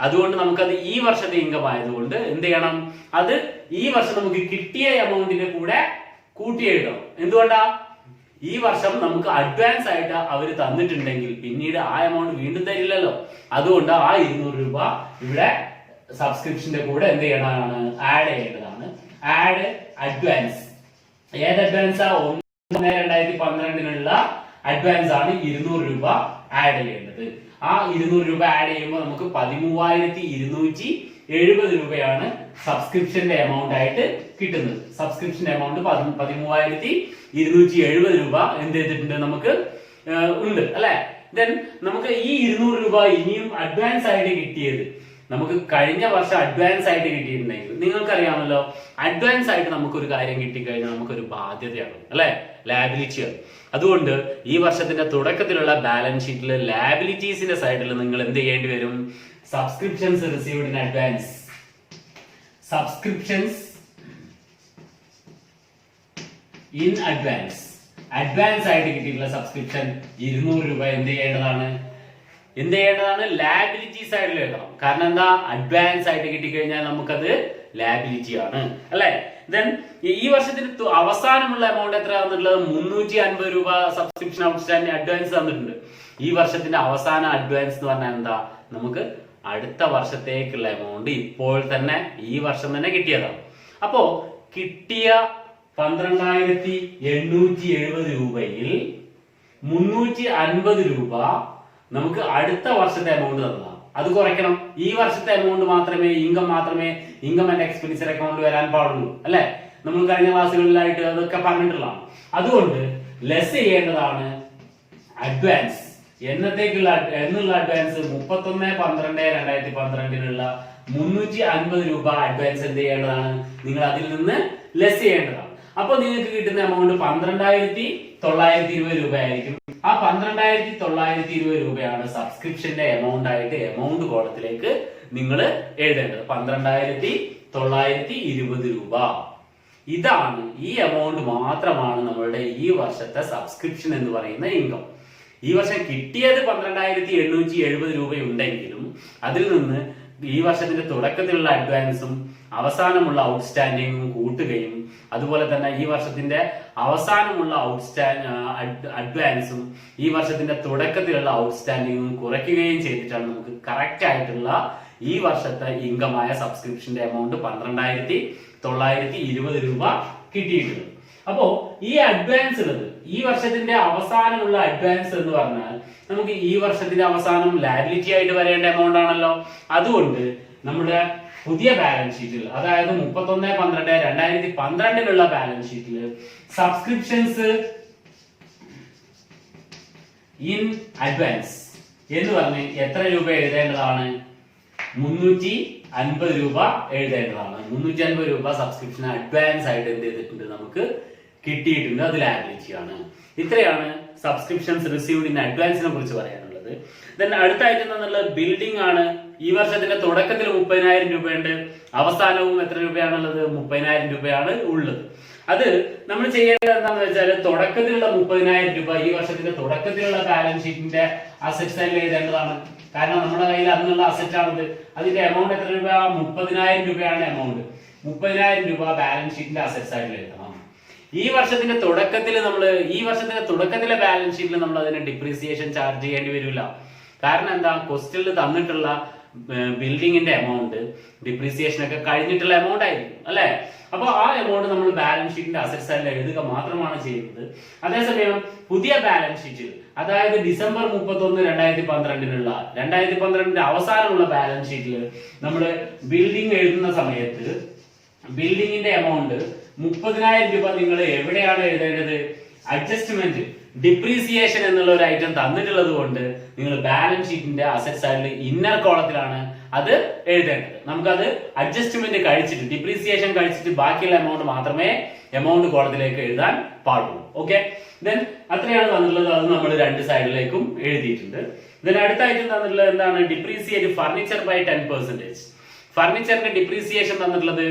അതുകൊണ്ട് നമുക്കത് ഈ വർഷത്തെ ഇൻകം ആയതുകൊണ്ട് എന്ത് ചെയ്യണം, അത് ഈ വർഷം നമുക്ക് കിട്ടിയ എമൗണ്ടിന്റെ കൂടെ കൂട്ടി എഴുതണം. എന്തുകൊണ്ടാ, ഈ വർഷം നമുക്ക് അഡ്വാൻസ് ആയിട്ട് അവർ തന്നിട്ടുണ്ടെങ്കിൽ പിന്നീട് ആ എമൗണ്ട് വീണ്ടും തരില്ലല്ലോ. അതുകൊണ്ട് ആ 200 രൂപ ഇവിടെ സബ്സ്ക്രിപ്ഷന്റെ കൂടെ എന്ത് ചെയ്യണതാണ്, ആഡ് ചെയ്യേണ്ടതാണ്. Add advance. ഏത് അഡ്വാൻസാ? 1/2012 അഡ്വാൻസ് ആണ് 200 രൂപ ആഡ് ചെയ്യേണ്ടത്. ആ 200 രൂപ ആഡ് ചെയ്യുമ്പോൾ നമുക്ക് 13,270 രൂപയാണ് സബ്സ്ക്രിപ്ഷന്റെ എമൗണ്ട് ആയിട്ട് കിട്ടുന്നത്. സബ്സ്ക്രിപ്ഷന്റെ എമൗണ്ട് 13,270 രൂപ എന്ത് ചെയ്തിട്ടുണ്ട്, നമുക്ക് ഉണ്ട് അല്ലെ. ദെൻ നമുക്ക് ഈ 200 രൂപ ഇനിയും അഡ്വാൻസ് ആയിട്ട് കിട്ടിയത്, നമുക്ക് കഴിഞ്ഞ വർഷം അഡ്വാൻസ് ആയിട്ട് കിട്ടിയിട്ടുണ്ടെങ്കിൽ നിങ്ങൾക്കറിയാമല്ലോ, അഡ്വാൻസ് ആയിട്ട് നമുക്കൊരു കാര്യം കിട്ടിക്കഴിഞ്ഞാൽ നമുക്കൊരു ബാധ്യതയാണ് അല്ലെ, ലാബിലിറ്റിയാണ്. അതുകൊണ്ട് ഈ വർഷത്തിന്റെ തുടക്കത്തിലുള്ള ബാലൻസ് ഷീറ്റിൽ ലാബിലിറ്റീസിന്റെ സൈഡിൽ നിങ്ങൾ എന്ത് ചെയ്യേണ്ടി വരും, subscriptions received in advance, subscriptions in advance, advance ആയിട്ട് കിട്ടിയിട്ടുള്ള സബ്സ്ക്രിപ്ഷൻ 200 രൂപ എന്ത് ചെയ്യേണ്ടതാണ്, ലാബിലിറ്റി സൈഡിൽ എഴുതണം. കാരണം എന്താ, അഡ്വാൻസ് ആയിട്ട് കിട്ടിക്കഴിഞ്ഞാൽ നമുക്കത് ലാബിലിറ്റി ആണ് അല്ലെ. ദെൻ ഈ വർഷത്തിന് അവസാനമുള്ള എമൗണ്ട് എത്രയാണെന്നുള്ളത് 350 രൂപ സബ്സ്ക്രിപ്ഷൻ ഔട്ട്സ്റ്റാൻഡിംഗ് അഡ്വാൻസ് തന്നിട്ടുണ്ട്. ഈ വർഷത്തിന്റെ അവസാന അഡ്വാൻസ് എന്ന് പറഞ്ഞാൽ എന്താ, നമുക്ക് അടുത്ത വർഷത്തേക്കുള്ള എമൗണ്ട് ഇപ്പോൾ തന്നെ ഈ വർഷം തന്നെ കിട്ടിയതാണ്. അപ്പോ കിട്ടിയ 12,870 രൂപയിൽ 350 രൂപ നമുക്ക് അടുത്ത വർഷത്തെ എമൗണ്ട് തന്നതാണ്. അത് കുറയ്ക്കണം. ഈ വർഷത്തെ എമൗണ്ട് മാത്രമേ, ഇൻകം ആൻഡ് എക്സ്പെൻഡിച്ചർ അക്കൗണ്ട് വരാൻ പാടുള്ളൂ അല്ലെ. നമ്മൾ കഴിഞ്ഞ ക്ലാസ്സുകളിലായിട്ട് അതൊക്കെ പറഞ്ഞിട്ടുള്ളതാണ്. അതുകൊണ്ട് ലെസ് ചെയ്യേണ്ടതാണ് അഡ്വാൻസ്. എന്നുള്ള അഡ്വാൻസ് 31/12/2012 350 രൂപ അഡ്വാൻസ് എന്ത് ചെയ്യേണ്ടതാണ്, നിങ്ങൾ അതിൽ നിന്ന് ലെസ് ചെയ്യേണ്ടതാണ്. അപ്പൊ നിങ്ങൾക്ക് കിട്ടുന്ന എമൗണ്ട് 12,920 രൂപ ആയിരിക്കും. ആ 12,920 രൂപയാണ് സബ്സ്ക്രിപ്ഷന്റെ എമൗണ്ട് ആയിട്ട് എമൗണ്ട് കോളത്തിലേക്ക് നിങ്ങൾ എഴുതേണ്ടത്. 12,920 രൂപ. ഇതാണ്, ഈ എമൗണ്ട് മാത്രമാണ് നമ്മളുടെ ഈ വർഷത്തെ സബ്സ്ക്രിപ്ഷൻ എന്ന് പറയുന്ന ഇൻകം. ഈ വർഷം കിട്ടിയത് 12,870 രൂപയുണ്ടെങ്കിലും അതിൽ നിന്ന് ഈ വർഷത്തിന്റെ തുടക്കത്തിലുള്ള അഡ്വാൻസും അവസാനമുള്ള ഔട്ട്സ്റ്റാൻഡിങ്ങും കൂട്ടുകയും അതുപോലെ തന്നെ ഈ വർഷത്തിന്റെ അവസാനമുള്ള അഡ്വാൻസും ഈ വർഷത്തിന്റെ തുടക്കത്തിലുള്ള ഔട്ട്സ്റ്റാൻഡിങ്ങും കുറയ്ക്കുകയും ചെയ്തിട്ടാണ് നമുക്ക് കറക്റ്റ് ആയിട്ടുള്ള ഈ വർഷത്തെ ഇൻകമായ സബ്സ്ക്രിപ്ഷന്റെ എമൗണ്ട് 12,920 രൂപ കിട്ടിയിട്ടുള്ളത്. അപ്പോ ഈ അഡ്വാൻസ് ഉള്ളത്, ഈ വർഷത്തിന്റെ അവസാനമുള്ള അഡ്വാൻസ് എന്ന് പറഞ്ഞാൽ നമുക്ക് ഈ വർഷത്തിന്റെ അവസാനം ലാബിലിറ്റി ആയിട്ട് വരേണ്ട എമൗണ്ട് ആണല്ലോ. അതുകൊണ്ട് നമ്മുടെ പുതിയ ബാലൻസ് ഷീറ്റിൽ, അതായത് 31/12/2012 ബാലൻസ് ഷീറ്റിൽ സബ്സ്ക്രിപ്ഷൻസ് ഇൻ അഡ്വാൻസ് എന്ന് പറഞ്ഞ് എത്ര രൂപ എഴുതേണ്ടതാണ്, 350 രൂപ എഴുതേണ്ടതാണ്. 350 രൂപ സബ്സ്ക്രിപ്ഷൻ അഡ്വാൻസ് ആയിട്ട് എന്ത് ചെയ്തിട്ടുണ്ട്, നമുക്ക് കിട്ടിയിട്ടുണ്ട്. അത് ലാബിലിറ്റി ആണ്. ഇത്രയാണ് സബ്സ്ക്രിപ്ഷൻസ് റിസീവ്ഡ് ഇൻ അഡ്വാൻസിനെ കുറിച്ച് പറയാനുള്ളത്. ദെൻ അടുത്തായിട്ട് എന്നുള്ളത് ബിൽഡിംഗ് ആണ്. ഈ വർഷത്തിന്റെ തുടക്കത്തിൽ 30,000 രൂപയുണ്ട്, അവസാനവും എത്ര രൂപയാണുള്ളത്, 30,000 രൂപയാണ് ഉള്ളത്. അത് നമ്മൾ ചെയ്യേണ്ടത് എന്താണെന്ന് വെച്ചാൽ തുടക്കത്തിലുള്ള 30,000 രൂപ ഈ വർഷത്തിന്റെ തുടക്കത്തിലുള്ള ബാലൻസ് ഷീറ്റിന്റെ അസറ്റ് സൈഡിൽ എഴുതേണ്ടതാണ്. കാരണം നമ്മുടെ കയ്യിൽ അന്നുള്ള അസറ്റ് ആണത്. അതിന്റെ എമൗണ്ട് എത്ര രൂപ, 30,000 രൂപയാണ് എമൗണ്ട്. 30,000 രൂപ ബാലൻസ് ഷീറ്റിന്റെ അസറ്റ് സൈഡിൽ എഴുതണം. ഈ വർഷത്തിന്റെ തുടക്കത്തിലെ ബാലൻസ് ഷീറ്റിൽ നമ്മൾ അതിന് ഡിപ്രീസിയേഷൻ ചാർജ് ചെയ്യേണ്ടി വരില്ല. കാരണം എന്താ, ക്വസ്റ്റ്യനിൽ തന്നിട്ടുള്ള ബിൽഡിങ്ങിന്റെ എമൗണ്ട് ഡിപ്രീസിയേഷൻ ഒക്കെ കഴിഞ്ഞിട്ടുള്ള എമൗണ്ട് ആയിരിക്കും അല്ലെ. അപ്പൊ ആ എമൗണ്ട് നമ്മൾ ബാലൻസ് ഷീറ്റിന്റെ അസറ്റ് സൈഡിൽ എഴുതുക മാത്രമാണ് ചെയ്യുന്നത്. അതേസമയം പുതിയ ബാലൻസ് ഷീറ്റിൽ, അതായത് December 31, 2012 അവസാനമുള്ള ബാലൻസ് ഷീറ്റിൽ നമ്മൾ ബിൽഡിംഗ് എഴുതുന്ന സമയത്ത് ബിൽഡിങ്ങിന്റെ എമൗണ്ട് 30,000 രൂപ നിങ്ങൾ എവിടെയാണ് എഴുതേണ്ടത്, അഡ്ജസ്റ്റ്മെന്റ് ഡിപ്രീസിയേഷൻ എന്നുള്ള ഒരു ഐറ്റം തന്നിട്ടുള്ളത് കൊണ്ട് നിങ്ങൾ ബാലൻസ് ഷീറ്റിന്റെ അസറ്റ് സൈഡിൽ ഇന്നർ കോളത്തിലാണ് അത് എഴുതേണ്ടത്. നമുക്കത് അഡ്ജസ്റ്റ്മെന്റ് കഴിച്ചിട്ട് ഡിപ്രീസിയേഷൻ കഴിച്ചിട്ട് ബാക്കിയുള്ള എമൗണ്ട് മാത്രമേ എമൗണ്ട് കോളത്തിലേക്ക് എഴുതാൻ പാടുള്ളൂ. ഓക്കെ, ദെൻ അത്രയാണ് തന്നിട്ടുള്ളത്. അത് നമ്മൾ രണ്ട് സൈഡിലേക്കും എഴുതിയിട്ടുണ്ട്. ദെൻ അടുത്തായിട്ട് തന്നിട്ടുള്ളത് എന്താണ്? Depreciate furniture by 10%. ഫർണിച്ചറിന്റെ ഡിപ്രീസിയേഷൻ തന്നിട്ടുള്ളത്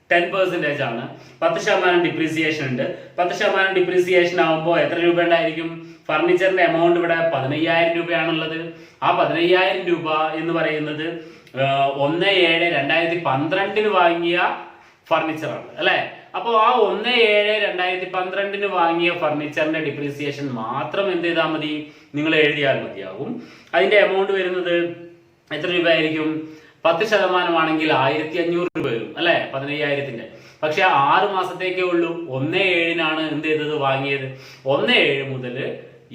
10% ആണ്. 10% ഡിപ്രീസിയേഷൻ ഉണ്ട്. 10% ഡിപ്രീസിയേഷൻ ആവുമ്പോൾ എത്ര രൂപ ഉണ്ടായിരിക്കും? ഫർണിച്ചറിന്റെ എമൗണ്ട് ഇവിടെ 15,000 രൂപയാണുള്ളത്. ആ 15,000 രൂപ എന്ന് പറയുന്നത് 1/7/2012 വാങ്ങിയ ഫർണിച്ചറാണ് അല്ലെ. അപ്പോൾ ആ 1/7/2012 വാങ്ങിയ ഫർണിച്ചറിന്റെ ഡിപ്രീസിയേഷൻ മാത്രം എന്ത് ചെയ്താൽ മതി? നിങ്ങൾ എഴുതിയാൽ മതിയാകും. അതിന്റെ എമൗണ്ട് വരുന്നത് എത്ര രൂപ ആയിരിക്കും? 10% ആണെങ്കിൽ 1,500 രൂപ വരും അല്ലെ 15,000ന്റെ. പക്ഷെ 6 മാസത്തേക്കേ ഉള്ളൂ. 1/7 എന്ത് ചെയ്തത്? വാങ്ങിയത്. 1/7 മുതൽ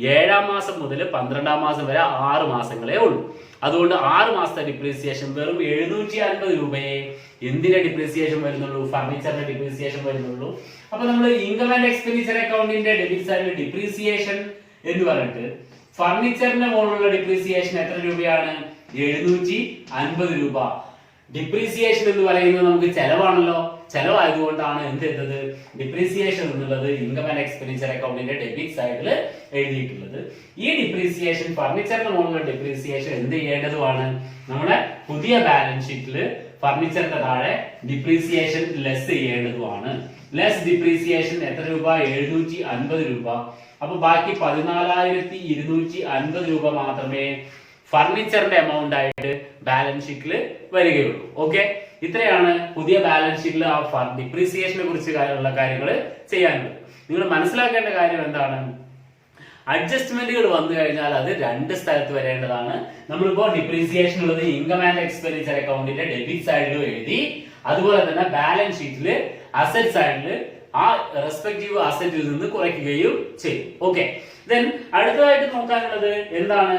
7-ാം മാസം മുതൽ 12-ാം മാസം വരെ 6 മാസങ്ങളേ ഉള്ളൂ. അതുകൊണ്ട് 6 മാസത്തെ ഡിപ്രീസിയേഷൻ വെറും 750 രൂപയെ എന്തിന്റെ ഡിപ്രീസിയേഷൻ വരുന്നുള്ളൂ? ഫർണിച്ചറിന്റെ ഡിപ്രീസിയേഷൻ വരുന്നുള്ളൂ. അപ്പൊ നമ്മൾ ഇൻകം ആൻഡ് എക്സ്പെൻഡിച്ചർ അക്കൗണ്ടിന്റെ ഡെബിറ്റ് സൈഡിൽ ഡിപ്രീസിയേഷൻ എന്ന് പറഞ്ഞിട്ട് ഫർണിച്ചറിന്റെ മുകളിലുള്ള ഡിപ്രീസിയേഷൻ എത്ര രൂപയാണ്? 750 രൂപ. ഡിപ്രീസിയേഷൻ എന്ന് പറയുന്നത് നമുക്ക് ചെലവാണല്ലോ. ചെലവായതുകൊണ്ടാണ് എന്ത് ചെയ്തത്? ഡിപ്രീസിയേഷൻ എന്നുള്ളത് ഇൻകം ആൻഡ് എക്സ്പെൻഡിച്ചർ അക്കൗണ്ടിന്റെ ഡെബിറ്റ് സൈഡിൽ എഴുതിയിട്ടുള്ളത്. ഈ ഡിപ്രീസിയേഷൻ ഫർണിച്ചറിന് മുകളിലുള്ള ഡിപ്രീസിയേഷൻ എന്ത് ചെയ്യേണ്ടതുമാണ്? നമ്മുടെ പുതിയ ബാലൻസ് ഷീറ്റിൽ ഫർണിച്ചറിന്റെ താഴെ ഡിപ്രീസിയേഷൻ ലെസ് ചെയ്യേണ്ടതുമാണ്. ലെസ് ഡിപ്രീസിയേഷൻ എത്ര രൂപ? 750 രൂപ. അപ്പൊ ബാക്കി 14,250 രൂപ മാത്രമേ ഫർണിച്ചറിന്റെ എമൗണ്ട് ആയിട്ട് ബാലൻസ് ഷീറ്റിൽ വരികയുള്ളൂ. ഓക്കെ, ഇത്രയാണ് പുതിയ ബാലൻസ് ഷീറ്റിൽ ആ ഡിപ്രീസിയേഷനെ കുറിച്ച് ഉള്ള കാര്യങ്ങൾ ചെയ്യാനുള്ളത്. നിങ്ങൾ മനസ്സിലാക്കേണ്ട കാര്യം എന്താണ്? അഡ്ജസ്റ്റ്മെന്റുകൾ വന്നു കഴിഞ്ഞാൽ അത് രണ്ട് സ്ഥലത്ത് വരേണ്ടതാണ്. നമ്മളിപ്പോ ഡിപ്രീസിയേഷൻ ഉള്ളത് ഇൻകം ആൻഡ് എക്സ്പെൻഡിച്ചർ അക്കൗണ്ടിന്റെ ഡെബിറ്റ് സൈഡിലും എഴുതി, അതുപോലെ തന്നെ ബാലൻസ് ഷീറ്റിൽ അസറ്റ് സൈഡിൽ ആ റെസ്പെക്റ്റീവ് അസറ്റിൽ നിന്ന് കുറയ്ക്കുകയും ചെയ്യും. ഓക്കെ, ദെൻ അടുത്തതായിട്ട് നോക്കാനുള്ളത് എന്താണ്?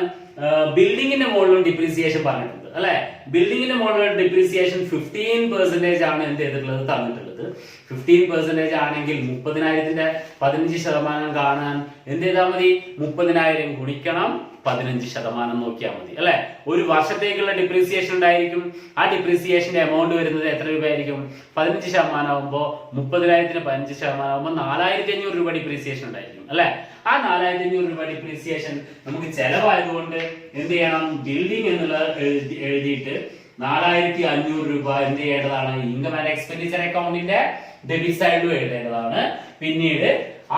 ബിൽഡിങ്ങിന്റെ മുകളിലും ഡിപ്രീസിയേഷൻ പറഞ്ഞിട്ടുണ്ട് അല്ലെ. ബിൽഡിങ്ങിന്റെ മുകളിലുള്ള ഡിപ്രീസിയേഷൻ 15% ആണ് എന്ത് ചെയ്തിട്ടുള്ളത്? തന്നിട്ടുള്ളത്. 15% ആണെങ്കിൽ 30,000ന്റെ 15% കാണാൻ എന്ത് ചെയ്താൽ മതി? 30,000 ഗുണിക്കണം 15% നോക്കിയാൽ മതി അല്ലെ. ഒരു വർഷത്തേക്കുള്ള ഡിപ്രീസിയേഷൻ ഉണ്ടായിരിക്കും. ആ ഡിപ്രീസിയേഷന്റെ എമൗണ്ട് വരുന്നത് എത്ര രൂപയായിരിക്കും? 15% ആവുമ്പോൾ 30,000ത്തിന് 15% ആവുമ്പോൾ 4,500 രൂപ ഡിപ്രീസിയേഷൻ ഉണ്ടായിരിക്കും അല്ലെ. ആ 4,500 രൂപ ഡിപ്രീസിയേഷൻ നമുക്ക് ചെലവായതുകൊണ്ട് എന്ത് ചെയ്യണം? ബിൽഡിംഗ് എന്നുള്ള എഴുതിയിട്ട് 4,500 രൂപ എന്ത് ചെയ്യേണ്ടതാണ്? ഇൻകം ആൻഡ് എക്സ്പെൻഡിച്ചർ അക്കൗണ്ടിന്റെ ഡെബിറ്റ് സൈഡിലും എഴുതേണ്ടതാണ്. പിന്നീട്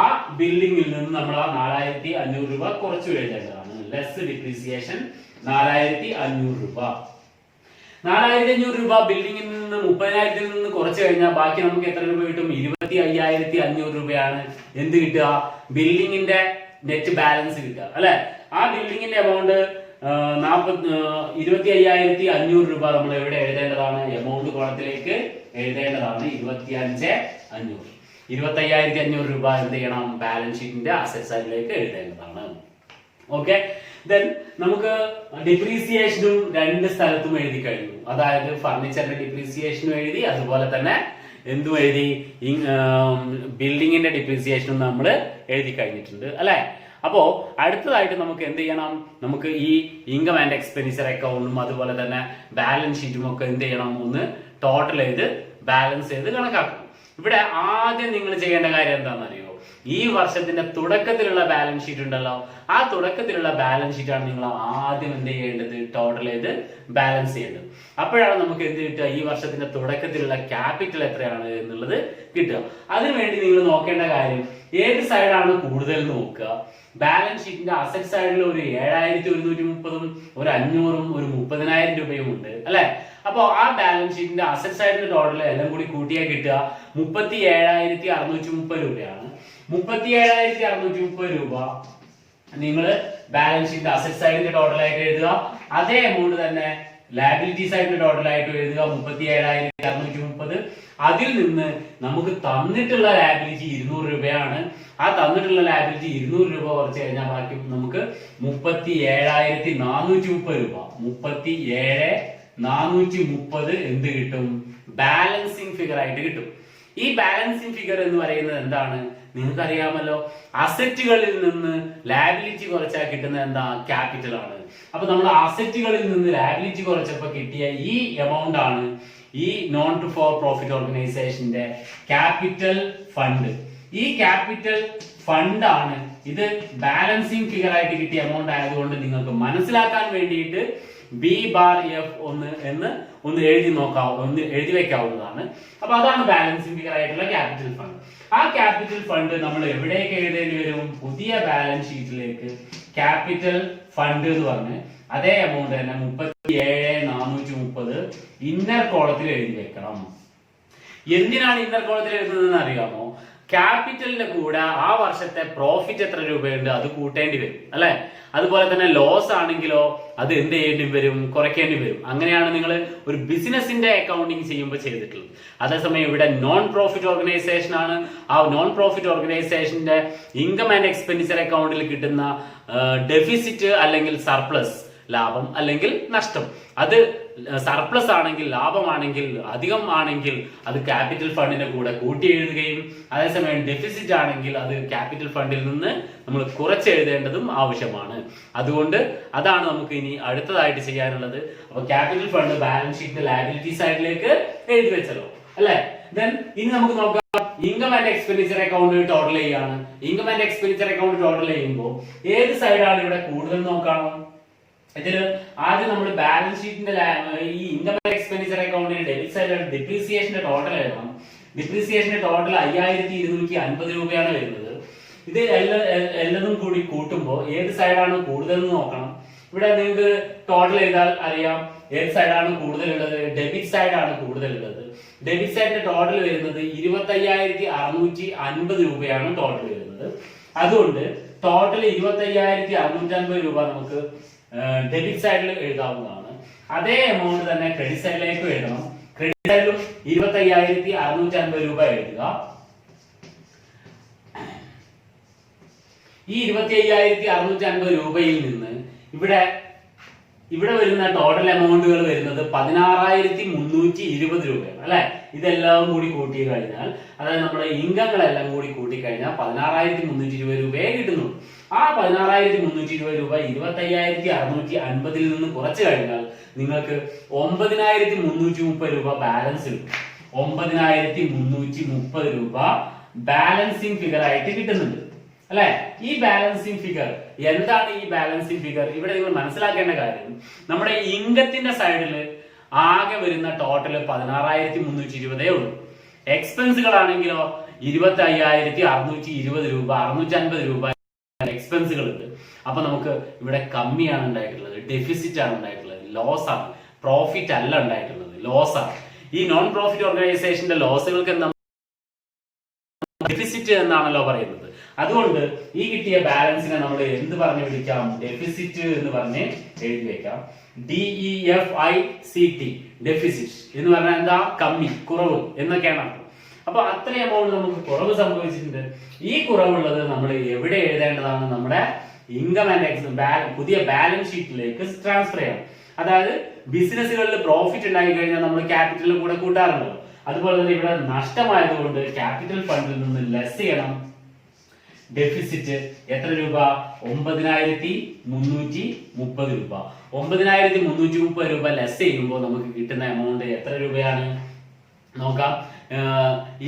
ആ ബിൽഡിംഗിൽ നിന്ന് നമ്മൾ ആ 4,500 രൂപ കുറച്ചു എഴുതേണ്ടതാണ്. ലെസ് ഡിപ്രീസിയേഷൻ 4,500 രൂപ. 4,500 രൂപ ബിൽഡിംഗിൽ നിന്ന് 30,000ൽ നിന്ന് കുറച്ചു കഴിഞ്ഞാൽ ബാക്കി നമുക്ക് എത്ര രൂപ കിട്ടും? 25,500 രൂപയാണ് എന്ത് കിട്ടുക? ബിൽഡിംഗിന്റെ നെറ്റ് ബാലൻസ് കിട്ടുക അല്ലെ. ആ ബിൽഡിംഗിന്റെ എമൗണ്ട് 25,500 രൂപ നമ്മൾ എവിടെ എഴുതേണ്ടതാണ്? എമൗണ്ട് കോളത്തിലേക്ക് എഴുതേണ്ടതാണ്. 25,500. 25,500 രൂപ എന്ത് ചെയ്യണം? ബാലൻസ് ഷീറ്റിന്റെ അസറ്റ് സൈഡിലേക്ക് എഴുതേണ്ടതാണ്. ഓക്കെ, ദെൻ നമുക്ക് ഡിപ്രീസിയേഷനും രണ്ട് സ്ഥലത്തും എഴുതി കഴിഞ്ഞു. അതായത് ഫർണിച്ചറിന്റെ ഡിപ്രീസിയേഷനും എഴുതി, അതുപോലെ തന്നെ എന്തും എഴുതി? ബിൽഡിങ്ങിന്റെ ഡിപ്രീസിയേഷനും നമ്മൾ എഴുതി കഴിഞ്ഞിട്ടുണ്ട് അല്ലെ. അപ്പോ അടുത്തതായിട്ട് നമുക്ക് എന്ത് ചെയ്യണം? നമുക്ക് ഈ ഇൻകം ആൻഡ് എക്സ്പെൻഡിച്ചർ അക്കൗണ്ടും അതുപോലെ തന്നെ ബാലൻസ് ഷീറ്റും ഒക്കെ എന്ത് ചെയ്യണം? ഒന്ന് ടോട്ടൽ ചെയ്ത് ബാലൻസ് ചെയ്ത് കണക്കാക്കണം. ഇവിടെ ആദ്യം നിങ്ങൾ ചെയ്യേണ്ട കാര്യം എന്താണെന്ന് അറിയോ? ഈ വർഷത്തിന്റെ തുടക്കത്തിലുള്ള ബാലൻസ് ഷീറ്റ് ഉണ്ടല്ലോ, ആ തുടക്കത്തിലുള്ള ബാലൻസ് ഷീറ്റാണ് നിങ്ങൾ ആദ്യം എന്ത് ചെയ്യേണ്ടത്? ടോട്ടൽ ചെയ്ത് ബാലൻസ് ചെയ്യേണ്ടത്. അപ്പോഴാണ് നമുക്ക് എന്ത് കിട്ടുക? ഈ വർഷത്തിന്റെ തുടക്കത്തിലുള്ള ക്യാപിറ്റൽ എത്രയാണ് എന്നുള്ളത് കിട്ടുക. അതിനുവേണ്ടി നിങ്ങൾ നോക്കേണ്ട കാര്യം ഏത് സൈഡാണ് കൂടുതൽ നോക്കുക. ബാലൻസ് ഷീറ്റിന്റെ അസറ്റ് സൈഡിൽ ഒരു 7,130, ഒരു 500, ഒരു 30,000 രൂപയും ഉണ്ട് അല്ലെ. അപ്പൊ ആ ബാലൻസ് ഷീറ്റിന്റെ അസറ്റ് സൈഡിന്റെ ടോട്ടൽ എല്ലാം കൂടി കൂട്ടിയാൽ കിട്ടുക 37,630 രൂപയാണ്. 37,630 രൂപ നിങ്ങൾ ബാലൻസ് ഷീറ്റ് അസറ്റ് സൈഡിന്റെ ടോട്ടൽ ആയിട്ട് എഴുതുക. അതേ എമൗണ്ട് തന്നെ ലയബിലിറ്റി സൈഡിന്റെ ടോട്ടൽ ആയിട്ട് എഴുതുക 37,630. അതിൽ നിന്ന് നമുക്ക് തന്നിട്ടുള്ള ലയബിലിറ്റി 200 രൂപയാണ്. ആ തന്നിട്ടുള്ള ലയബിലിറ്റി 200 രൂപ കുറച്ച് കഴിഞ്ഞാൽ ബാക്കി നമുക്ക് 37,430 രൂപ. 37,430 എന്ത് കിട്ടും? ബാലൻസിങ് ഫിഗർ ആയിട്ട് കിട്ടും. ഈ ബാലൻസിങ് ഫിഗർ എന്ന് പറയുന്നത് എന്താണ്? നിങ്ങൾക്ക് അറിയാമല്ലോ, അസറ്റുകളിൽ നിന്ന് ലയബിലിറ്റി കുറച്ചാൽ കിട്ടുന്നത് എന്താ? ക്യാപിറ്റൽ ആണ്. അപ്പൊ നമ്മൾ അസറ്റുകളിൽ നിന്ന് ലാബിലിറ്റി കുറച്ചപ്പോൾ കിട്ടിയ ഈ എമൗണ്ട് ആണ് ഈ നോൺ ടു ഫോർ പ്രോഫിറ്റ് ഓർഗനൈസേഷന്റെ ക്യാപിറ്റൽ ഫണ്ട്. ഈ ക്യാപിറ്റൽ ഫണ്ട് ആണ് ഇത് ബാലൻസിങ് ഫിഗർ ആയിട്ട് കിട്ടിയ എമൗണ്ട് ആയതുകൊണ്ട് നിങ്ങൾക്ക് മനസ്സിലാക്കാൻ വേണ്ടിയിട്ട് B/F ഒന്ന് എഴുതി വെക്കാവുന്നതാണ്. അപ്പൊ അതാണ് ബാലൻസിങ് ഫിഗർ ആയിട്ടുള്ള ക്യാപിറ്റൽ ഫണ്ട്. ആ ക്യാപിറ്റൽ ഫണ്ട് നമ്മൾ എവിടേക്ക് എഴുതേണ്ടി വരും? പുതിയ ബാലൻസ് ഷീറ്റിലേക്ക് ക്യാപിറ്റൽ ഫണ്ട് എന്ന് പറഞ്ഞ് അതേ എമൗണ്ട് തന്നെ 37,430 ഇന്നർ കോളത്തിൽ എഴുതി വെക്കണം. എന്തിനാണ് ഇന്നർ കോളത്തിൽ എഴുതുന്നതെന്ന് അറിയാമോ? ക്യാപിറ്റലിന്റെ കൂടെ ആ വർഷത്തെ പ്രോഫിറ്റ് എത്ര രൂപയുണ്ട് അത് കൂട്ടേണ്ടി വരും അല്ലെ. അതുപോലെ തന്നെ ലോസ് ആണെങ്കിലോ അത് എന്ത് ചെയ്യേണ്ടി വരും? കുറയ്ക്കേണ്ടി വരും. അങ്ങനെയാണ് നിങ്ങൾ ഒരു ബിസിനസിന്റെ അക്കൗണ്ടിങ് ചെയ്യുമ്പോൾ ചെയ്തിട്ടുള്ളത്. അതേസമയം ഇവിടെ നോൺ പ്രോഫിറ്റ് ഓർഗനൈസേഷൻ ആണ്. ആ നോൺ പ്രോഫിറ്റ് ഓർഗനൈസേഷന്റെ ഇൻകം ആൻഡ് എക്സ്പെൻഡിച്ചർ അക്കൗണ്ടിൽ കിട്ടുന്ന ഡെഫിസിറ്റ് അല്ലെങ്കിൽ സർപ്ലസ്, ലാഭം അല്ലെങ്കിൽ നഷ്ടം, അത് സർപ്ലസ് ആണെങ്കിൽ, ലാഭമാണെങ്കിൽ, അധികം ആണെങ്കിൽ അത് ക്യാപിറ്റൽ ഫണ്ടിന്റെ കൂടെ കൂട്ടി എഴുതുകയും അതേസമയം ഡെഫിസിറ്റ് ആണെങ്കിൽ അത് ക്യാപിറ്റൽ ഫണ്ടിൽ നിന്ന് നമ്മൾ കുറച്ച് എഴുതേണ്ടതും ആവശ്യമാണ്. അതുകൊണ്ട് അതാണ് നമുക്ക് ഇനി അടുത്തതായിട്ട് ചെയ്യാനുള്ളത്. അപ്പൊ ക്യാപിറ്റൽ ഫണ്ട് ബാലൻസ് ഷീറ്റിന്റെ ലയബിലിറ്റി സൈഡിലേക്ക് എഴുതി വെച്ചല്ലോ അല്ലെ. ദെൻ ഇനി നമുക്ക് നോക്കാം income and expenditure account total ചെയ്യാണ്. Income and expenditure account total ചെയ്യുമ്പോൾ ഏത് സൈഡാണ് ഇവിടെ കൂടുതൽ നോക്കണം? ഇതില് ആദ്യം നമ്മൾ ബാലൻസ് ഷീറ്റിന്റെ ഈ ഇൻകം ആൻഡ് എക്സ്പെൻഡിച്ചർ അക്കൗണ്ടിന്റെ ഡെബിറ്റ് സൈഡിൽ ഡിപ്രീസിയേഷന്റെ ടോട്ടൽ എഴുതണം. ഡിപ്രീസിയേഷന്റെ ടോട്ടൽ 5,250 രൂപയാണ് വരുന്നത്. ഇത് എല്ലതും കൂടി കൂട്ടുമ്പോൾ ഏത് സൈഡാണ് കൂടുതൽ നോക്കണം. ഇവിടെ നിങ്ങൾക്ക് ടോട്ടൽ ചെയ്താൽ അറിയാം ഏത് സൈഡാണ് കൂടുതൽ ഉള്ളത്. ഡെബിറ്റ് സൈഡാണ് കൂടുതൽ ഉള്ളത്. ഡെബിറ്റ് സൈഡിന്റെ ടോട്ടൽ വരുന്നത് 25,650 രൂപയാണ് ടോട്ടൽ വരുന്നത്. അതുകൊണ്ട് ടോട്ടൽ 25,650 രൂപ നമുക്ക് ഡെബിറ്റ് സൈഡിൽ എഴുതാവുന്നതാണ്. അതേ എമൗണ്ട് തന്നെ ക്രെഡിറ്റ് സൈഡിലേക്ക് എഴുതണം. ക്രെഡിറ്റ് സൈഡിലും 25,650 രൂപ എഴുതുക. ഈ 25,650 രൂപയിൽ നിന്ന് ഇവിടെ വരുന്ന ടോട്ടൽ എമൗണ്ടുകൾ വരുന്നത് 16,320 രൂപയാണ് അല്ലെ. ഇതെല്ലാം കൂടി കൂട്ടി കഴിഞ്ഞാൽ, അതായത് നമ്മുടെ ഇൻകങ്ങളെല്ലാം കൂടി കൂട്ടി കഴിഞ്ഞാൽ 16,320 രൂപയെ കിട്ടുന്നു. ആ 16,320 രൂപ 25,650 നിന്ന് കുറച്ച് കഴിഞ്ഞാൽ നിങ്ങൾക്ക് 9,330 രൂപ ബാലൻസ് കിട്ടും. 9,330 രൂപ ബാലൻസിങ് ഫിഗർ ആയിട്ട് കിട്ടുന്നുണ്ട് അല്ലെ. ഈ ബാലൻസിങ് ഫിഗർ എന്താണ്? ഈ ബാലൻസിങ് ഫിഗർ ഇവിടെ നിങ്ങൾ മനസ്സിലാക്കേണ്ട കാര്യം, നമ്മുടെ ഇൻകത്തിന്റെ സൈഡിൽ ആകെ വരുന്ന ടോട്ടൽ 16,320 ഉള്ളൂ. എക്സ്പെൻസുകളാണെങ്കിലോ 25,620 രൂപ, 650 രൂപ എക്സ്പെൻസുകൾ ഉണ്ട്. അപ്പൊ നമുക്ക് ഇവിടെ കമ്മിയാണ് ഉണ്ടായിട്ടുള്ളത്, ഡെഫിസിറ്റ് ആണ് ഉണ്ടായിട്ടുള്ളത്, ലോസ് ആണ്, പ്രോഫിറ്റ് അല്ല ഉണ്ടായിട്ടുള്ളത്, ലോസ് ആണ്. ഈ നോൺ പ്രോഫിറ്റ് ഓർഗനൈസേഷന്റെ ലോസുകൾക്ക് എന്താ? ഡെഫിസിറ്റ് എന്നാണല്ലോ പറയുന്നത്. അതുകൊണ്ട് ഈ കിട്ടിയ ബാലൻസിനെ നമ്മൾ എന്ത് പറഞ്ഞു വിളിക്കാം? ഡെഫിസിറ്റ് എന്ന് പറഞ്ഞ് എഴുതി വെക്കാം. DEFICT, ഡെഫിസിറ്റ് എന്ന് പറഞ്ഞാൽ എന്താ? കമ്മി, കുറവ് എന്നൊക്കെയാണ് അർത്ഥം. അപ്പൊ അത്ര എമൗണ്ട് നമുക്ക് കുറവ് സംഭവിച്ചിട്ടുണ്ട്. ഈ കുറവുള്ളത് നമ്മൾ എവിടെ എഴുതേണ്ടതാണ്? നമ്മുടെ ഇൻകം ആൻഡ് പുതിയ ബാലൻസ് ഷീറ്റിലേക്ക് ട്രാൻസ്ഫർ ചെയ്യണം. അതായത് ബിസിനസ്സുകളിൽ പ്രോഫിറ്റ് ഉണ്ടായി കഴിഞ്ഞാൽ നമ്മൾ ക്യാപിറ്റലിൽ കൂടെ കൂട്ടാറുണ്ടല്ലോ. അതുപോലെ തന്നെ ഇവിടെ നഷ്ടമായതുകൊണ്ട് ക്യാപിറ്റൽ ഫണ്ടിൽ നിന്ന് ലെസ് ചെയ്യണം. ഡെഫിസിറ്റ് എത്ര രൂപ? 9,330 രൂപ. 9,330 രൂപ ലെസ് ചെയ്യുമ്പോൾ നമുക്ക് കിട്ടുന്ന എമൗണ്ട് എത്ര രൂപയാണ്? നോക്കാം.